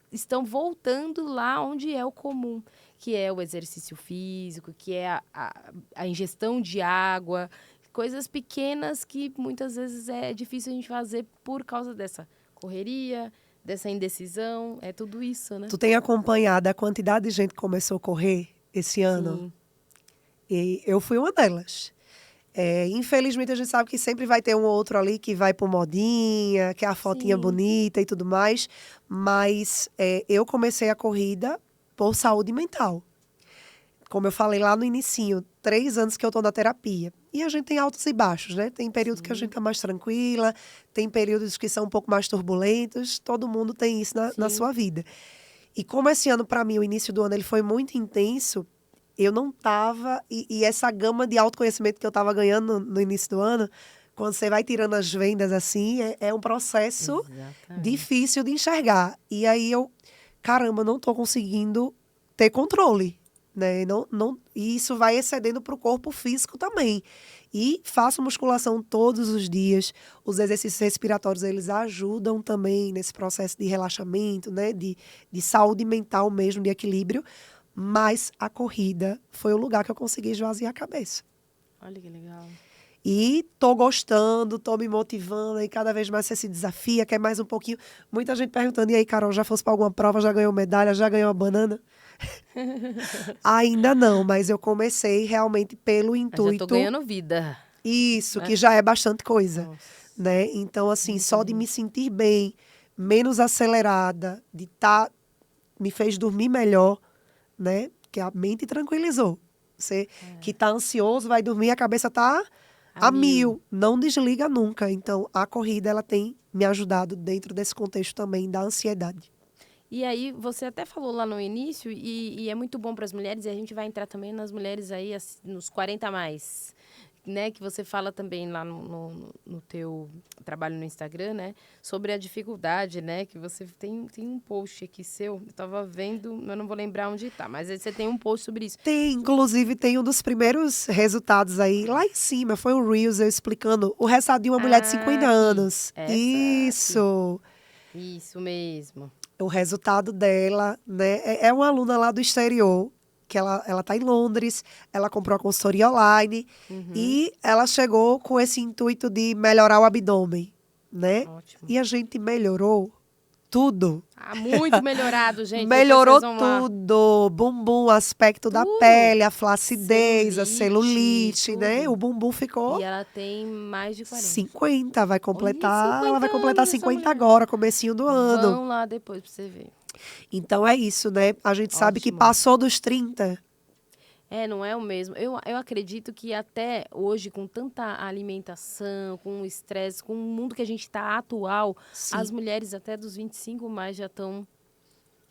estão voltando lá onde é o comum, que é o exercício físico, que é a ingestão de água, coisas pequenas que muitas vezes é difícil a gente fazer por causa dessa correria, dessa indecisão, é tudo isso, né? Tu tem acompanhado a quantidade de gente que começou a correr esse ano? Sim. E eu fui uma delas. Infelizmente, a gente sabe que sempre vai ter um ou outro ali que vai por modinha, que é a fotinha Sim. bonita e tudo mais. Mas eu comecei a corrida por saúde mental. Como eu falei lá no inicinho, 3 anos que eu tô na terapia. E a gente tem altos e baixos, né? Tem períodos que a gente tá mais tranquila, tem períodos que são um pouco mais turbulentos. Todo mundo tem isso na Sim. sua vida. E como esse ano, para mim, o início do ano, ele foi muito intenso, eu não tava... E essa gama de autoconhecimento que eu tava ganhando no início do ano, quando você vai tirando as vendas assim, é um processo Exatamente. difícil de enxergar. E aí caramba, não tô conseguindo ter controle, né? E isso vai excedendo para o corpo físico também. E faço musculação todos os dias. Os exercícios respiratórios, eles ajudam também nesse processo de relaxamento, né? De saúde mental mesmo, de equilíbrio. Mas a corrida foi o lugar que eu consegui esvaziar a cabeça. Olha que legal. E tô gostando, tô me motivando, e cada vez mais você se desafia, quer mais um pouquinho. Muita gente perguntando, e aí, Carol, já fosse para alguma prova, já ganhou medalha, já ganhou uma banana? Ainda não, mas eu comecei realmente pelo Mas intuito. já tô ganhando vida. Isso, né? que já é bastante coisa, Nossa. né? Então, assim, Muito só de bom. me sentir bem, menos acelerada, de estar, me fez dormir melhor, né? Que a mente tranquilizou. Você que tá ansioso, vai dormir, a cabeça tá a mil. Não desliga nunca. Então, a corrida, ela tem me ajudado dentro desse contexto também da ansiedade. E aí, você até falou lá no início, e é muito bom para as mulheres, e a gente vai entrar também nas mulheres aí, nos 40 a mais, né? Que você fala também lá no teu trabalho no Instagram, né? Sobre a dificuldade, né? Que você tem um post aqui seu, eu tava vendo, eu não vou lembrar onde tá, mas aí você tem um post sobre isso. Inclusive, tem um dos primeiros resultados aí, lá em cima, foi um Reels eu explicando o resultado de uma mulher de 50 aqui. anos. Essa Isso! aqui. Isso mesmo. O resultado dela, né? É uma aluna lá do exterior, que ela tá em Londres, ela comprou a consultoria online e ela chegou com esse intuito de melhorar o abdômen, né? Ótimo. E a gente melhorou tudo. Muito melhorado, gente. Melhorou Depois vocês vão lá. tudo. Bumbum, aspecto da Tudo. pele, a flacidez, a Celulite, celulite, né? tudo. O bumbum ficou E ela tem mais de 40. 50, vai completar. Ela vai 50 completar anos essa 50 mulher. agora, comecinho do ano. Vão lá depois pra você ver. Então é isso, né? A gente sabe que Ótimo. passou dos 30. Não é o mesmo. Eu acredito que até hoje, com tanta alimentação, com o estresse, com o mundo que a gente tá atual, Sim. as mulheres até dos 25 mais já estão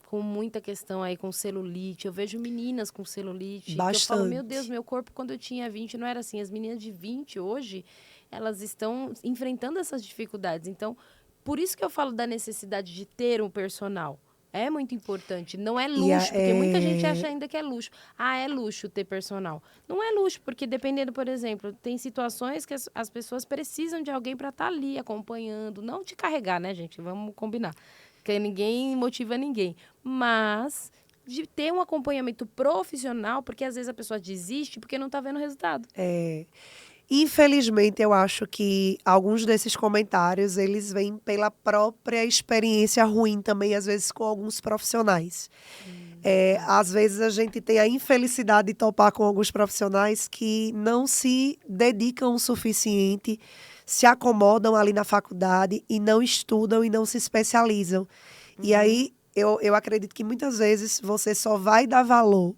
com muita questão aí com celulite. Eu vejo meninas com celulite. Que eu falo, meu Deus, meu corpo quando eu tinha 20 não era assim. As meninas de 20 hoje, elas estão enfrentando essas dificuldades. Então, por isso que eu falo da necessidade de ter um personal. É muito importante. Não é luxo, porque muita gente acha ainda que é luxo. É luxo ter personal. Não é luxo, porque dependendo, por exemplo, tem situações que as pessoas precisam de alguém para estar ali acompanhando. Não te carregar, né, gente? Vamos combinar. Porque ninguém motiva ninguém. Mas de ter um acompanhamento profissional, porque às vezes a pessoa desiste porque não está vendo resultado. Infelizmente, eu acho que alguns desses comentários, eles vêm pela própria experiência ruim também, às vezes, com alguns profissionais. Às vezes, a gente tem a infelicidade de topar com alguns profissionais que não se dedicam o suficiente, se acomodam ali na faculdade e não estudam e não se especializam. E aí, eu acredito que muitas vezes você só vai dar valor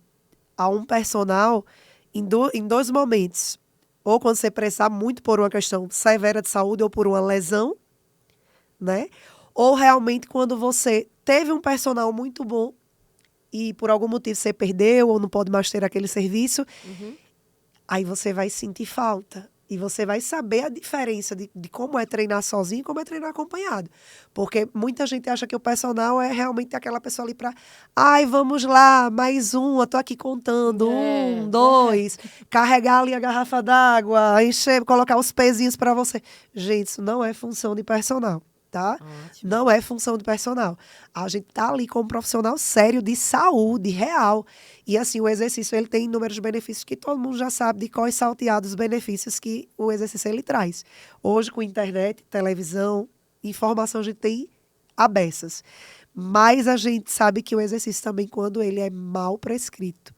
a um personal em 2 momentos. Ou quando você precisar muito por uma questão severa de saúde ou por uma lesão, né? Ou realmente quando você teve um personal muito bom e por algum motivo você perdeu ou não pode mais ter aquele serviço, aí você vai sentir falta. E você vai saber a diferença de como é treinar sozinho e como é treinar acompanhado. Porque muita gente acha que o personal é realmente aquela pessoa ali para... vamos lá, mais uma, tô aqui contando. 1, 2, carregar ali a garrafa d'água, encher, colocar os pezinhos para você. Gente, isso não é função de personal, tá? Ótimo. Não é função de personal. A gente tá ali com um profissional sério de saúde real. E assim, o exercício ele tem inúmeros benefícios que todo mundo já sabe de quais salteados benefícios que o exercício ele traz. Hoje, com internet, televisão, informação, a gente tem a beças. Mas a gente sabe que o exercício também, quando ele é mal prescrito,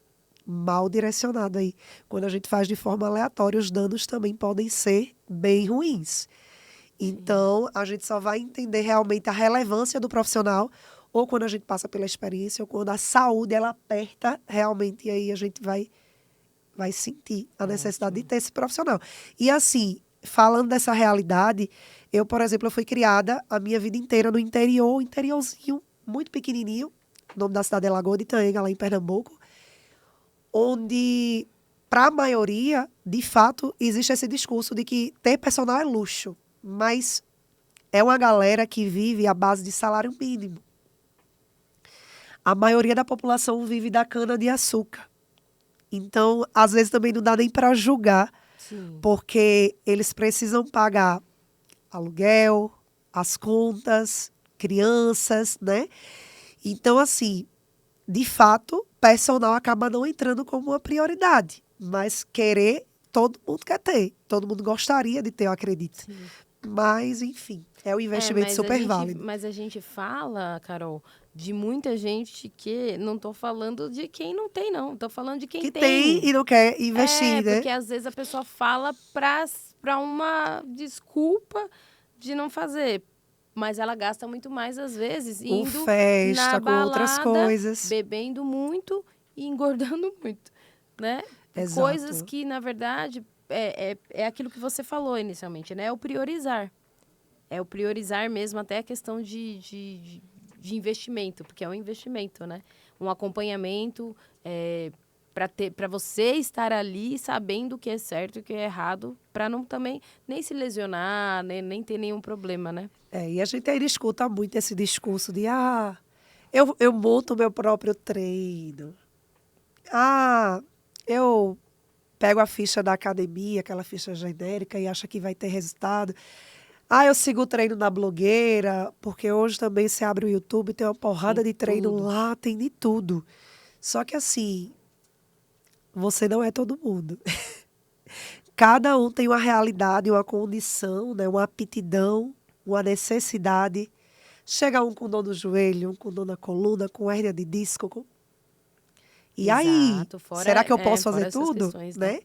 mal direcionado aí. Quando a gente faz de forma aleatória, os danos também podem ser bem ruins. Então, a gente só vai entender realmente a relevância do profissional ou quando a gente passa pela experiência, ou quando a saúde, ela aperta realmente, e aí a gente vai sentir a necessidade de ter esse profissional. E assim, falando dessa realidade, eu, por exemplo, eu fui criada a minha vida inteira no interior, interiorzinho, muito pequenininho, o nome da cidade é Lagoa de Itaenga, lá em Pernambuco, onde, para a maioria, de fato, existe esse discurso de que ter personal é luxo, mas é uma galera que vive à base de salário mínimo. A maioria da população vive da cana-de-açúcar. Então, às vezes também não dá nem para julgar, Sim. porque eles precisam pagar aluguel, as contas, crianças, né? Então, assim, de fato, personal acaba não entrando como uma prioridade. Mas querer, todo mundo quer ter. Todo mundo gostaria de ter, eu acredito. Sim. Mas, enfim, é um investimento super válido. Mas a gente fala, Carol, de muita gente que... Não estou falando de quem não tem, não. Estou falando de quem Que tem e não quer investir, né? Porque às vezes a pessoa fala para uma desculpa de não fazer. Mas ela gasta muito mais, às vezes, Com indo festa, na com outras balada, coisas. bebendo muito e engordando muito, né? Exato. Coisas que, na verdade, é aquilo que você falou inicialmente, né? É o priorizar. É o priorizar mesmo até a questão de investimento, porque é um investimento, né? Um acompanhamento para você estar ali sabendo o que é certo e o que é errado, para não também nem se lesionar, nem ter nenhum problema, né? E a gente ainda escuta muito esse discurso de eu monto o meu próprio treino. Eu pego a ficha da academia, aquela ficha genérica, e acho que vai ter resultado. Eu sigo o treino da blogueira, porque hoje também você abre o YouTube, tem uma porrada de treino lá, tem de tudo. Só que assim, você não é todo mundo. Cada um tem uma realidade, uma condição, né? Uma aptidão, uma necessidade. Chega um com dor no joelho, um com dor na coluna, com hérnia de disco. E aí, será que eu posso fazer tudo? Questões, né?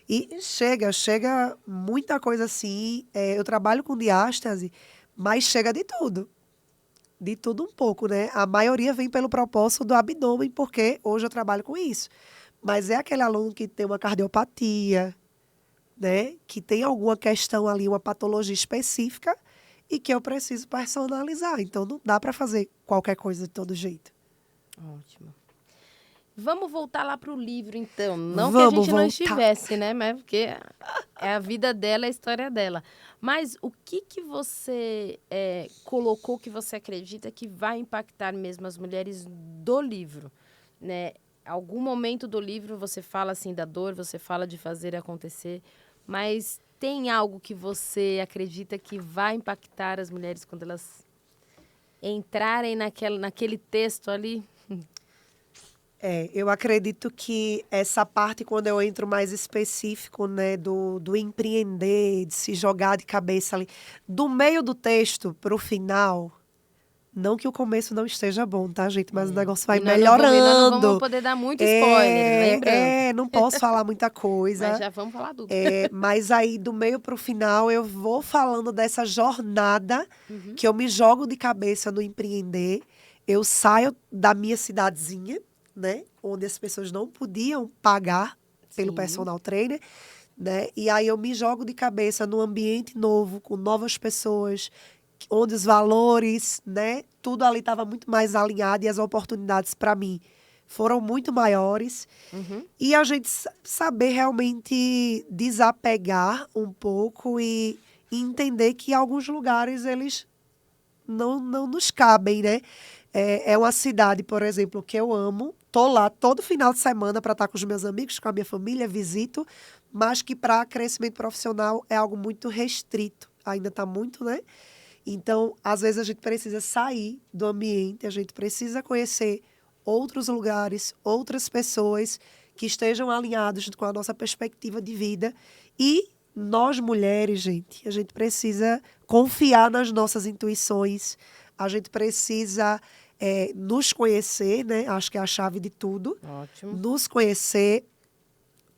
E chega muita coisa assim. Eu trabalho com diástase, mas chega de tudo. De tudo um pouco, né? A maioria vem pelo propósito do abdômen, porque hoje eu trabalho com isso. Mas é aquele aluno que tem uma cardiopatia, né? Que tem alguma questão ali, uma patologia específica e que eu preciso personalizar. Então, não dá para fazer qualquer coisa de todo jeito. Ótimo. Vamos voltar lá para o livro, então. Não que a gente não estivesse, né? Mas porque é a vida dela, é a história dela. Mas o que você colocou que você acredita que vai impactar mesmo as mulheres do livro? Né? Algum momento do livro você fala assim da dor, você fala de fazer acontecer, mas tem algo que você acredita que vai impactar as mulheres quando elas entrarem naquele texto ali? Eu acredito que essa parte, quando eu entro mais específico, né, do empreender, de se jogar de cabeça ali, do meio do texto para o final, não que o começo não esteja bom, tá, gente? Mas o negócio vai melhorando. Nós não vamos poder dar muito spoiler, lembrando. Não posso falar muita coisa. Mas já vamos falar tudo. Mas aí, do meio para o final, eu vou falando dessa jornada que eu me jogo de cabeça no empreender. Eu saio da minha cidadezinha, né, onde as pessoas não podiam pagar pelo personal trainer, né? E aí eu me jogo de cabeça num ambiente novo, com novas pessoas, onde os valores, né, tudo ali estava muito mais alinhado e as oportunidades para mim foram muito maiores. E a gente saber realmente desapegar um pouco e entender que alguns lugares eles não nos cabem, né? É uma cidade, por exemplo, que eu amo. Tô lá todo final de semana para estar com os meus amigos, com a minha família, visito, mas que para crescimento profissional é algo muito restrito. Ainda está muito, né? Então, às vezes a gente precisa sair do ambiente, a gente precisa conhecer outros lugares, outras pessoas que estejam alinhados com a nossa perspectiva de vida. E nós, mulheres, gente, a gente precisa confiar nas nossas intuições, a gente precisa nos conhecer, né? Acho que é a chave de tudo. Ótimo. Nos conhecer,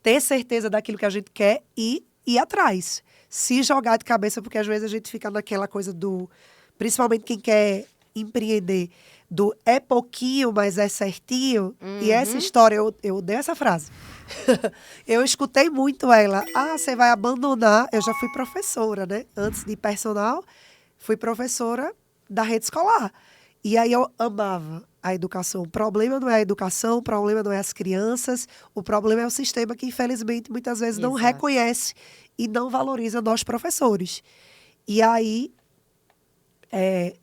ter certeza daquilo que a gente quer e ir atrás. Se jogar de cabeça, porque às vezes a gente fica naquela coisa do... Principalmente quem quer empreender, do é pouquinho, mas é certinho. E essa história, eu odeio essa frase. Eu escutei muito ela. Ah, você vai abandonar... Eu já fui professora, né? Antes de personal, fui professora da rede escolar. E aí eu amava a educação. O problema não é a educação, o problema não é as crianças, o problema é o sistema que, infelizmente, muitas vezes não Exato. reconhece e não valoriza nós professores. E aí,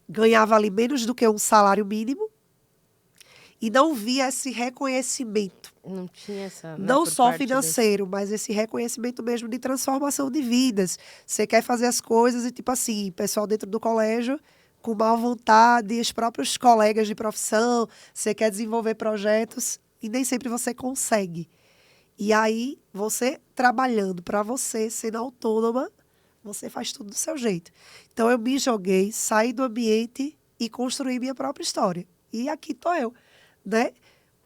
ganhava ali menos do que um salário mínimo e não via esse reconhecimento. Não tinha essa... né, Não por só parte financeiro, mas esse reconhecimento mesmo de transformação de vidas. Você quer fazer as coisas e, tipo assim, pessoal dentro do colégio com má vontade, os próprios colegas de profissão, você quer desenvolver projetos e nem sempre você consegue. E aí, você trabalhando para você, sendo autônoma, você faz tudo do seu jeito. Então, eu me joguei, saí do ambiente e construí minha própria história. E aqui estou eu, né?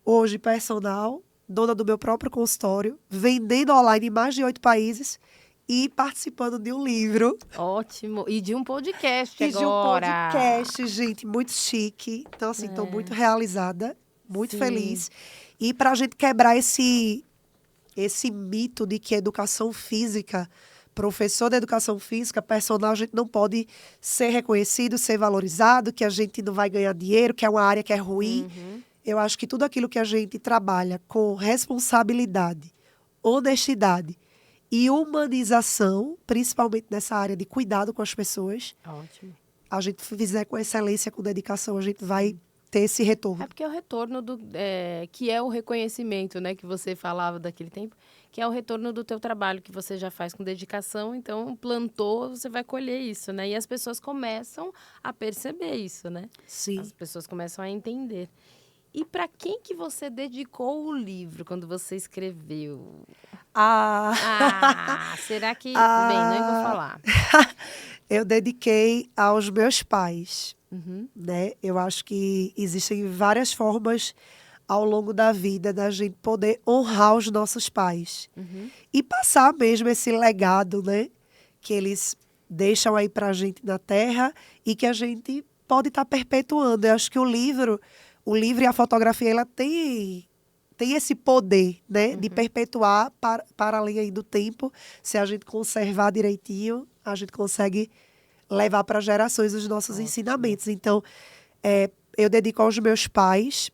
Hoje, personal, dona do meu próprio consultório, vendendo online em mais de 8 países e participando de um livro. Ótimo. E de um podcast E de um agora. podcast, gente, muito chique. Então, assim, estou muito realizada, muito Sim. feliz. E para a gente quebrar esse mito de que educação física, professor de educação física, personal, a gente não pode ser reconhecido, ser valorizado, que a gente não vai ganhar dinheiro, que é uma área que é ruim. Eu acho que tudo aquilo que a gente trabalha com responsabilidade, honestidade e humanização, principalmente nessa área de cuidado com as pessoas, Ótimo. a gente fizer com excelência, com dedicação, a gente vai ter esse retorno. É porque é o retorno que é o reconhecimento, né, que você falava daquele tempo, que é o retorno do teu trabalho que você já faz com dedicação, então plantou, você vai colher isso, né? E as pessoas começam a perceber isso, né? Sim. As pessoas começam a entender. E para quem que você dedicou o livro quando você escreveu? Será que... Bem, nem vou falar. Eu dediquei aos meus pais, né? Eu acho que existem várias formas ao longo da vida da gente poder honrar os nossos pais. E passar mesmo esse legado, né? Que eles deixam aí pra gente na Terra e que a gente pode estar perpetuando. Eu acho que o livro e a fotografia, ela tem esse poder, né? De perpetuar para além aí do tempo. Se a gente conservar direitinho, a gente consegue levar para gerações os nossos ensinamentos. Então, eu dedico aos meus pais.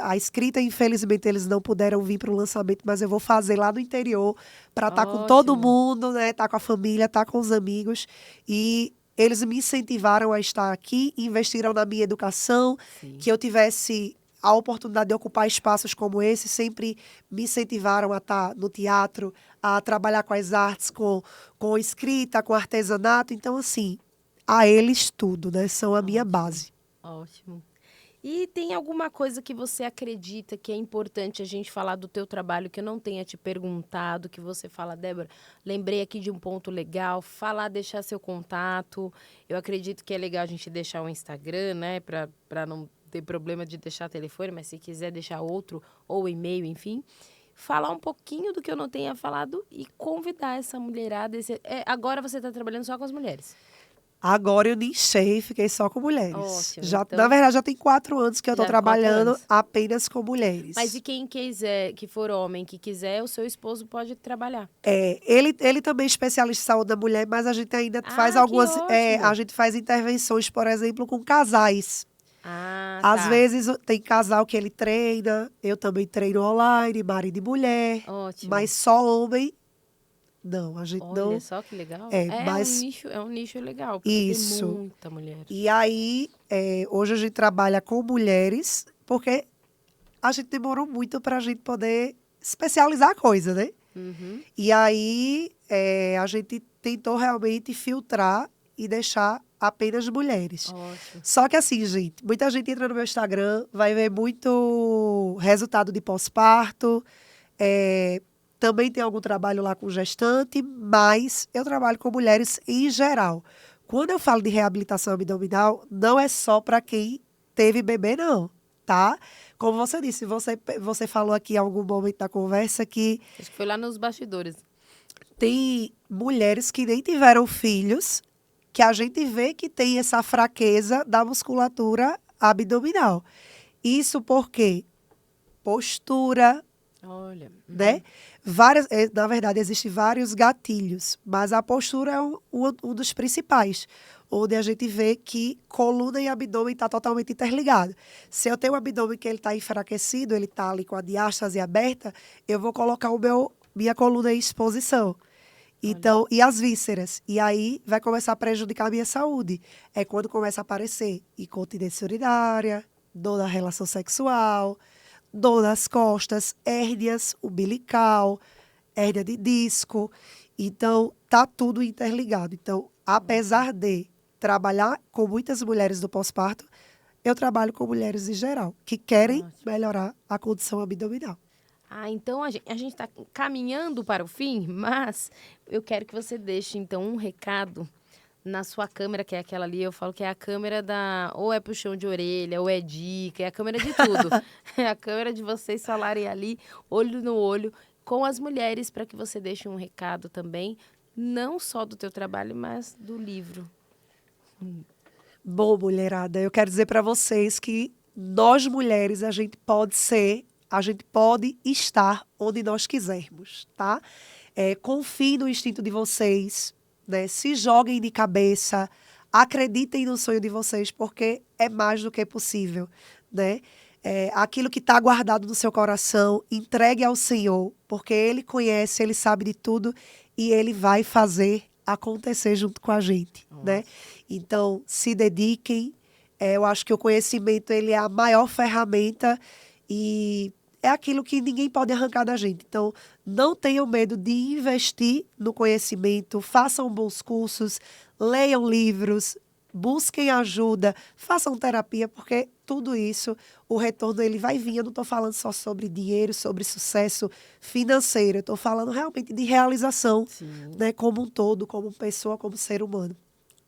A escrita, infelizmente, eles não puderam vir para o lançamento, mas eu vou fazer lá no interior para estar com todo mundo, né? Estar com a família, estar com os amigos. E eles me incentivaram a estar aqui, investiram na minha educação, que eu tivesse a oportunidade de ocupar espaços como esse, sempre me incentivaram a estar no teatro, a trabalhar com as artes, com escrita, com artesanato. Então, assim, a eles tudo, né? São a minha base. Ótimo. E tem alguma coisa que você acredita que é importante a gente falar do teu trabalho que eu não tenha te perguntado, que você fala, Débora, lembrei aqui de um ponto legal, deixar seu contato. Eu acredito que é legal a gente deixar o Instagram, né, para não ter problema de deixar telefone, mas se quiser deixar outro ou e-mail, enfim. Falar um pouquinho do que eu não tenha falado e convidar essa mulherada. Agora você está trabalhando só com as mulheres? Agora eu nichei, fiquei só com mulheres. Ótimo, então... Na verdade, já tem 4 anos que eu estou Já, trabalhando apenas com mulheres. Mas e quem quiser, que for homem, que quiser, o seu esposo pode trabalhar? Ele também é especialista em saúde da mulher, mas a gente ainda faz algumas... a gente faz intervenções, por exemplo, com casais. Às vezes tem casal que ele treina, eu também treino online, marido e mulher. Ótimo. Mas só homem... Não, a gente não... Olha só que legal. Mas... um nicho legal, porque isso. Tem muita mulher. E aí, hoje a gente trabalha com mulheres, porque a gente demorou muito para a gente poder especializar a coisa, né? E aí, a gente tentou realmente filtrar e deixar apenas mulheres. Ótimo. Só que assim, gente, muita gente entra no meu Instagram, vai ver muito resultado de pós-parto, também tem algum trabalho lá com gestante, mas eu trabalho com mulheres em geral. Quando eu falo de reabilitação abdominal, não é só para quem teve bebê, não, tá? Como você disse, você falou aqui em algum momento da conversa que Acho que foi lá nos bastidores. tem mulheres que nem tiveram filhos, que a gente vê que tem essa fraqueza da musculatura abdominal. Isso porque postura, Olha. né? Na verdade, existem vários gatilhos, mas a postura é um dos principais, onde a gente vê que coluna e abdômen está totalmente interligado. Se eu tenho um abdômen que ele está enfraquecido, ele está ali com a diástase aberta, eu vou colocar minha coluna em exposição. Então, e as vísceras. E aí vai começar a prejudicar a minha saúde. É quando começa a aparecer incontinência urinária, dor na relação sexual, dor nas costas, hérnias umbilical, hérnia de disco. Então, tá tudo interligado. Então, apesar de trabalhar com muitas mulheres do pós-parto, eu trabalho com mulheres em geral, que querem melhorar a condição abdominal. Então a gente está caminhando para o fim, mas eu quero que você deixe, então, um recado na sua câmera, que é aquela ali, eu falo que é a câmera ou é puxão de orelha, ou é dica, é a câmera de tudo. É a câmera de vocês falarem ali, olho no olho, com as mulheres, para que você deixe um recado também, não só do teu trabalho, mas do livro. Bom, mulherada, eu quero dizer para vocês que nós mulheres, a gente pode estar onde nós quisermos, tá? Confiem no instinto de vocês, né? Se joguem de cabeça, acreditem no sonho de vocês, porque é mais do que possível, né? Aquilo que está guardado no seu coração, entregue ao Senhor, porque Ele conhece, Ele sabe de tudo e Ele vai fazer acontecer junto com a gente, né? Então, se dediquem. Eu acho que o conhecimento ele é a maior ferramenta e é aquilo que ninguém pode arrancar da gente. Então, não tenham medo de investir no conhecimento, façam bons cursos, leiam livros, busquem ajuda, façam terapia, porque tudo isso, o retorno ele vai vir. Eu não estou falando só sobre dinheiro, sobre sucesso financeiro, eu estou falando realmente de realização, né, como um todo, como pessoa, como ser humano.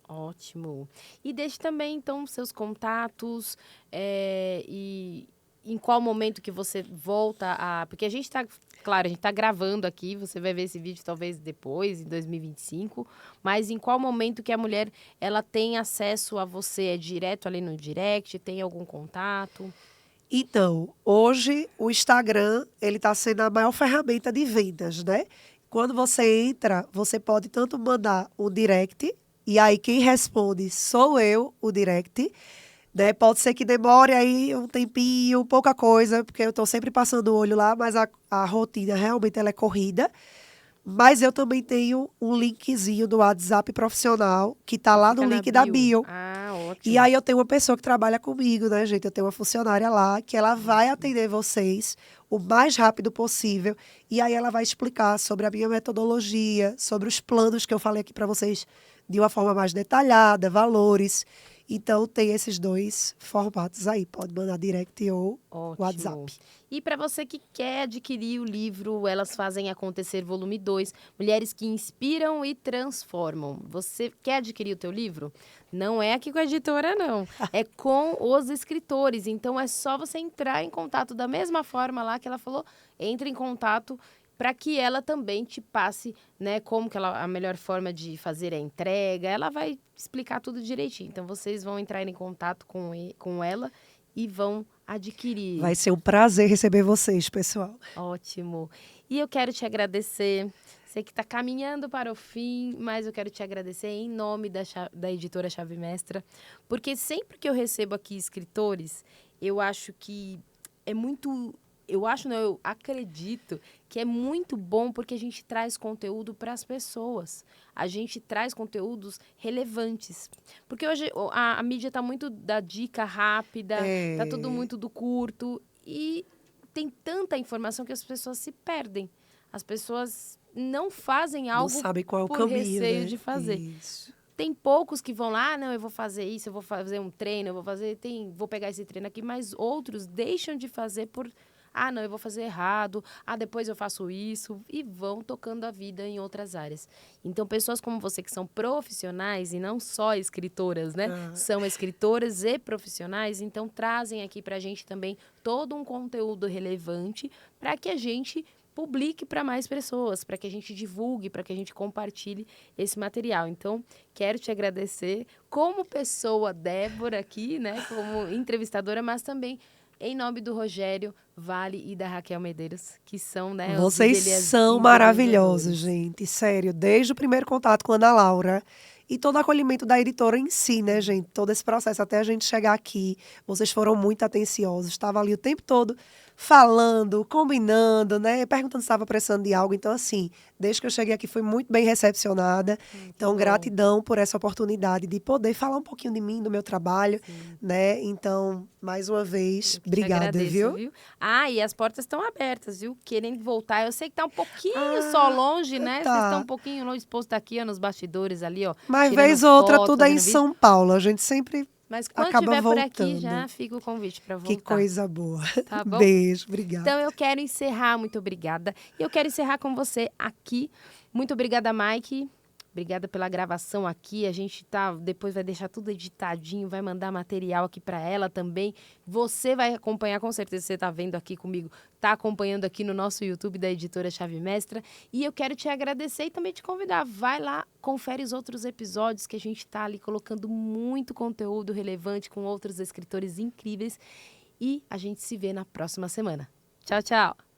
Ótimo. E deixe também, então, seus contatos e em qual momento que você volta a... Porque a gente está, claro, a gente está gravando aqui, você vai ver esse vídeo talvez depois, em 2025, mas em qual momento que a mulher, ela tem acesso a você? É direto ali no direct? Tem algum contato? Então, hoje o Instagram, ele está sendo a maior ferramenta de vendas, né? Quando você entra, você pode tanto mandar um direct, e aí quem responde sou eu, o direct, né? Pode ser que demore aí um tempinho, pouca coisa, porque eu estou sempre passando o olho lá, mas a rotina realmente ela é corrida. Mas eu também tenho um linkzinho do WhatsApp profissional, que está lá no link da bio. Ah, ótimo. E aí eu tenho uma pessoa que trabalha comigo, né, gente? Eu tenho uma funcionária lá, que ela vai atender vocês o mais rápido possível. E aí ela vai explicar sobre a minha metodologia, sobre os planos que eu falei aqui para vocês de uma forma mais detalhada, valores. Então, tem esses dois formatos aí. Pode mandar direct ou WhatsApp. E para você que quer adquirir o livro Elas Fazem Acontecer, volume 2, Mulheres que Inspiram e Transformam. Você quer adquirir o teu livro? Não é aqui com a editora, não. É com os escritores. Então, é só você entrar em contato da mesma forma lá que ela falou. Entre em contato para que ela também te passe, né, como que a melhor forma de fazer a entrega. Ela vai explicar tudo direitinho. Então, vocês vão entrar em contato com ela e vão adquirir. Vai ser um prazer receber vocês, pessoal. Ótimo. E eu quero te agradecer. Sei que está caminhando para o fim, mas eu quero te agradecer em nome da editora Chave Mestra, porque sempre que eu recebo aqui escritores, eu acho que é muito... eu acredito que é muito bom porque a gente traz conteúdo para as pessoas. A gente traz conteúdos relevantes. Porque hoje a mídia está muito da dica rápida, está tudo muito do curto. E tem tanta informação que as pessoas se perdem. As pessoas não fazem algo não sabem qual é o por caminho, receio né? de fazer. Isso. Tem poucos que vão lá, não, eu vou fazer isso, eu vou fazer um treino, vou pegar esse treino aqui, mas outros deixam de fazer por Ah, não, eu vou fazer errado. Ah, depois eu faço isso. E vão tocando a vida em outras áreas. Então, pessoas como você que são profissionais e não só escritoras, né? São escritoras e profissionais, então trazem aqui pra gente também todo um conteúdo relevante para que a gente publique para mais pessoas, para que a gente divulgue, para que a gente compartilhe esse material. Então, quero te agradecer como pessoa, Débora, aqui, né, como entrevistadora, mas também em nome do Rogério Vale e da Raquel Medeiros, que são, né, os Vocês são maravilhosos, idealizadores. gente. Sério, desde o primeiro contato com a Ana Laura e todo o acolhimento da editora em si, né, gente? Todo esse processo até a gente chegar aqui. Vocês foram muito atenciosos. Estava ali o tempo todo falando, combinando, né? Perguntando se estava precisando de algo. Então, assim, desde que eu cheguei aqui, fui muito bem recepcionada. Então, bom. gratidão por essa oportunidade de poder falar um pouquinho de mim, do meu trabalho, Sim. né? Então, mais uma vez, Eu que te obrigada, agradeço, viu? Ah, e as portas estão abertas, viu? Querendo voltar. Eu sei que tá um pouquinho só longe, né? Vocês estão um Tá. pouquinho longe, exposto aqui, ó, nos bastidores ali, ó. Mas Tirando vez ou outra, foto, tudo é em fazendo vídeo. São Paulo. A gente sempre Mas quando acaba estiver por aqui, já voltando. fica o convite para Que voltar. coisa boa. Tá bom? Beijo, obrigada. Então eu quero encerrar, muito obrigada. E eu quero encerrar com você aqui. Muito obrigada, Mike. Obrigada pela gravação aqui. A gente depois vai deixar tudo editadinho, vai mandar material aqui para ela também. Você vai acompanhar, com certeza você está vendo aqui comigo, está acompanhando aqui no nosso YouTube da Editora Chave Mestra. E eu quero te agradecer e também te convidar. Vai lá, confere os outros episódios que a gente está ali colocando muito conteúdo relevante com outros escritores incríveis. E a gente se vê na próxima semana. Tchau, tchau!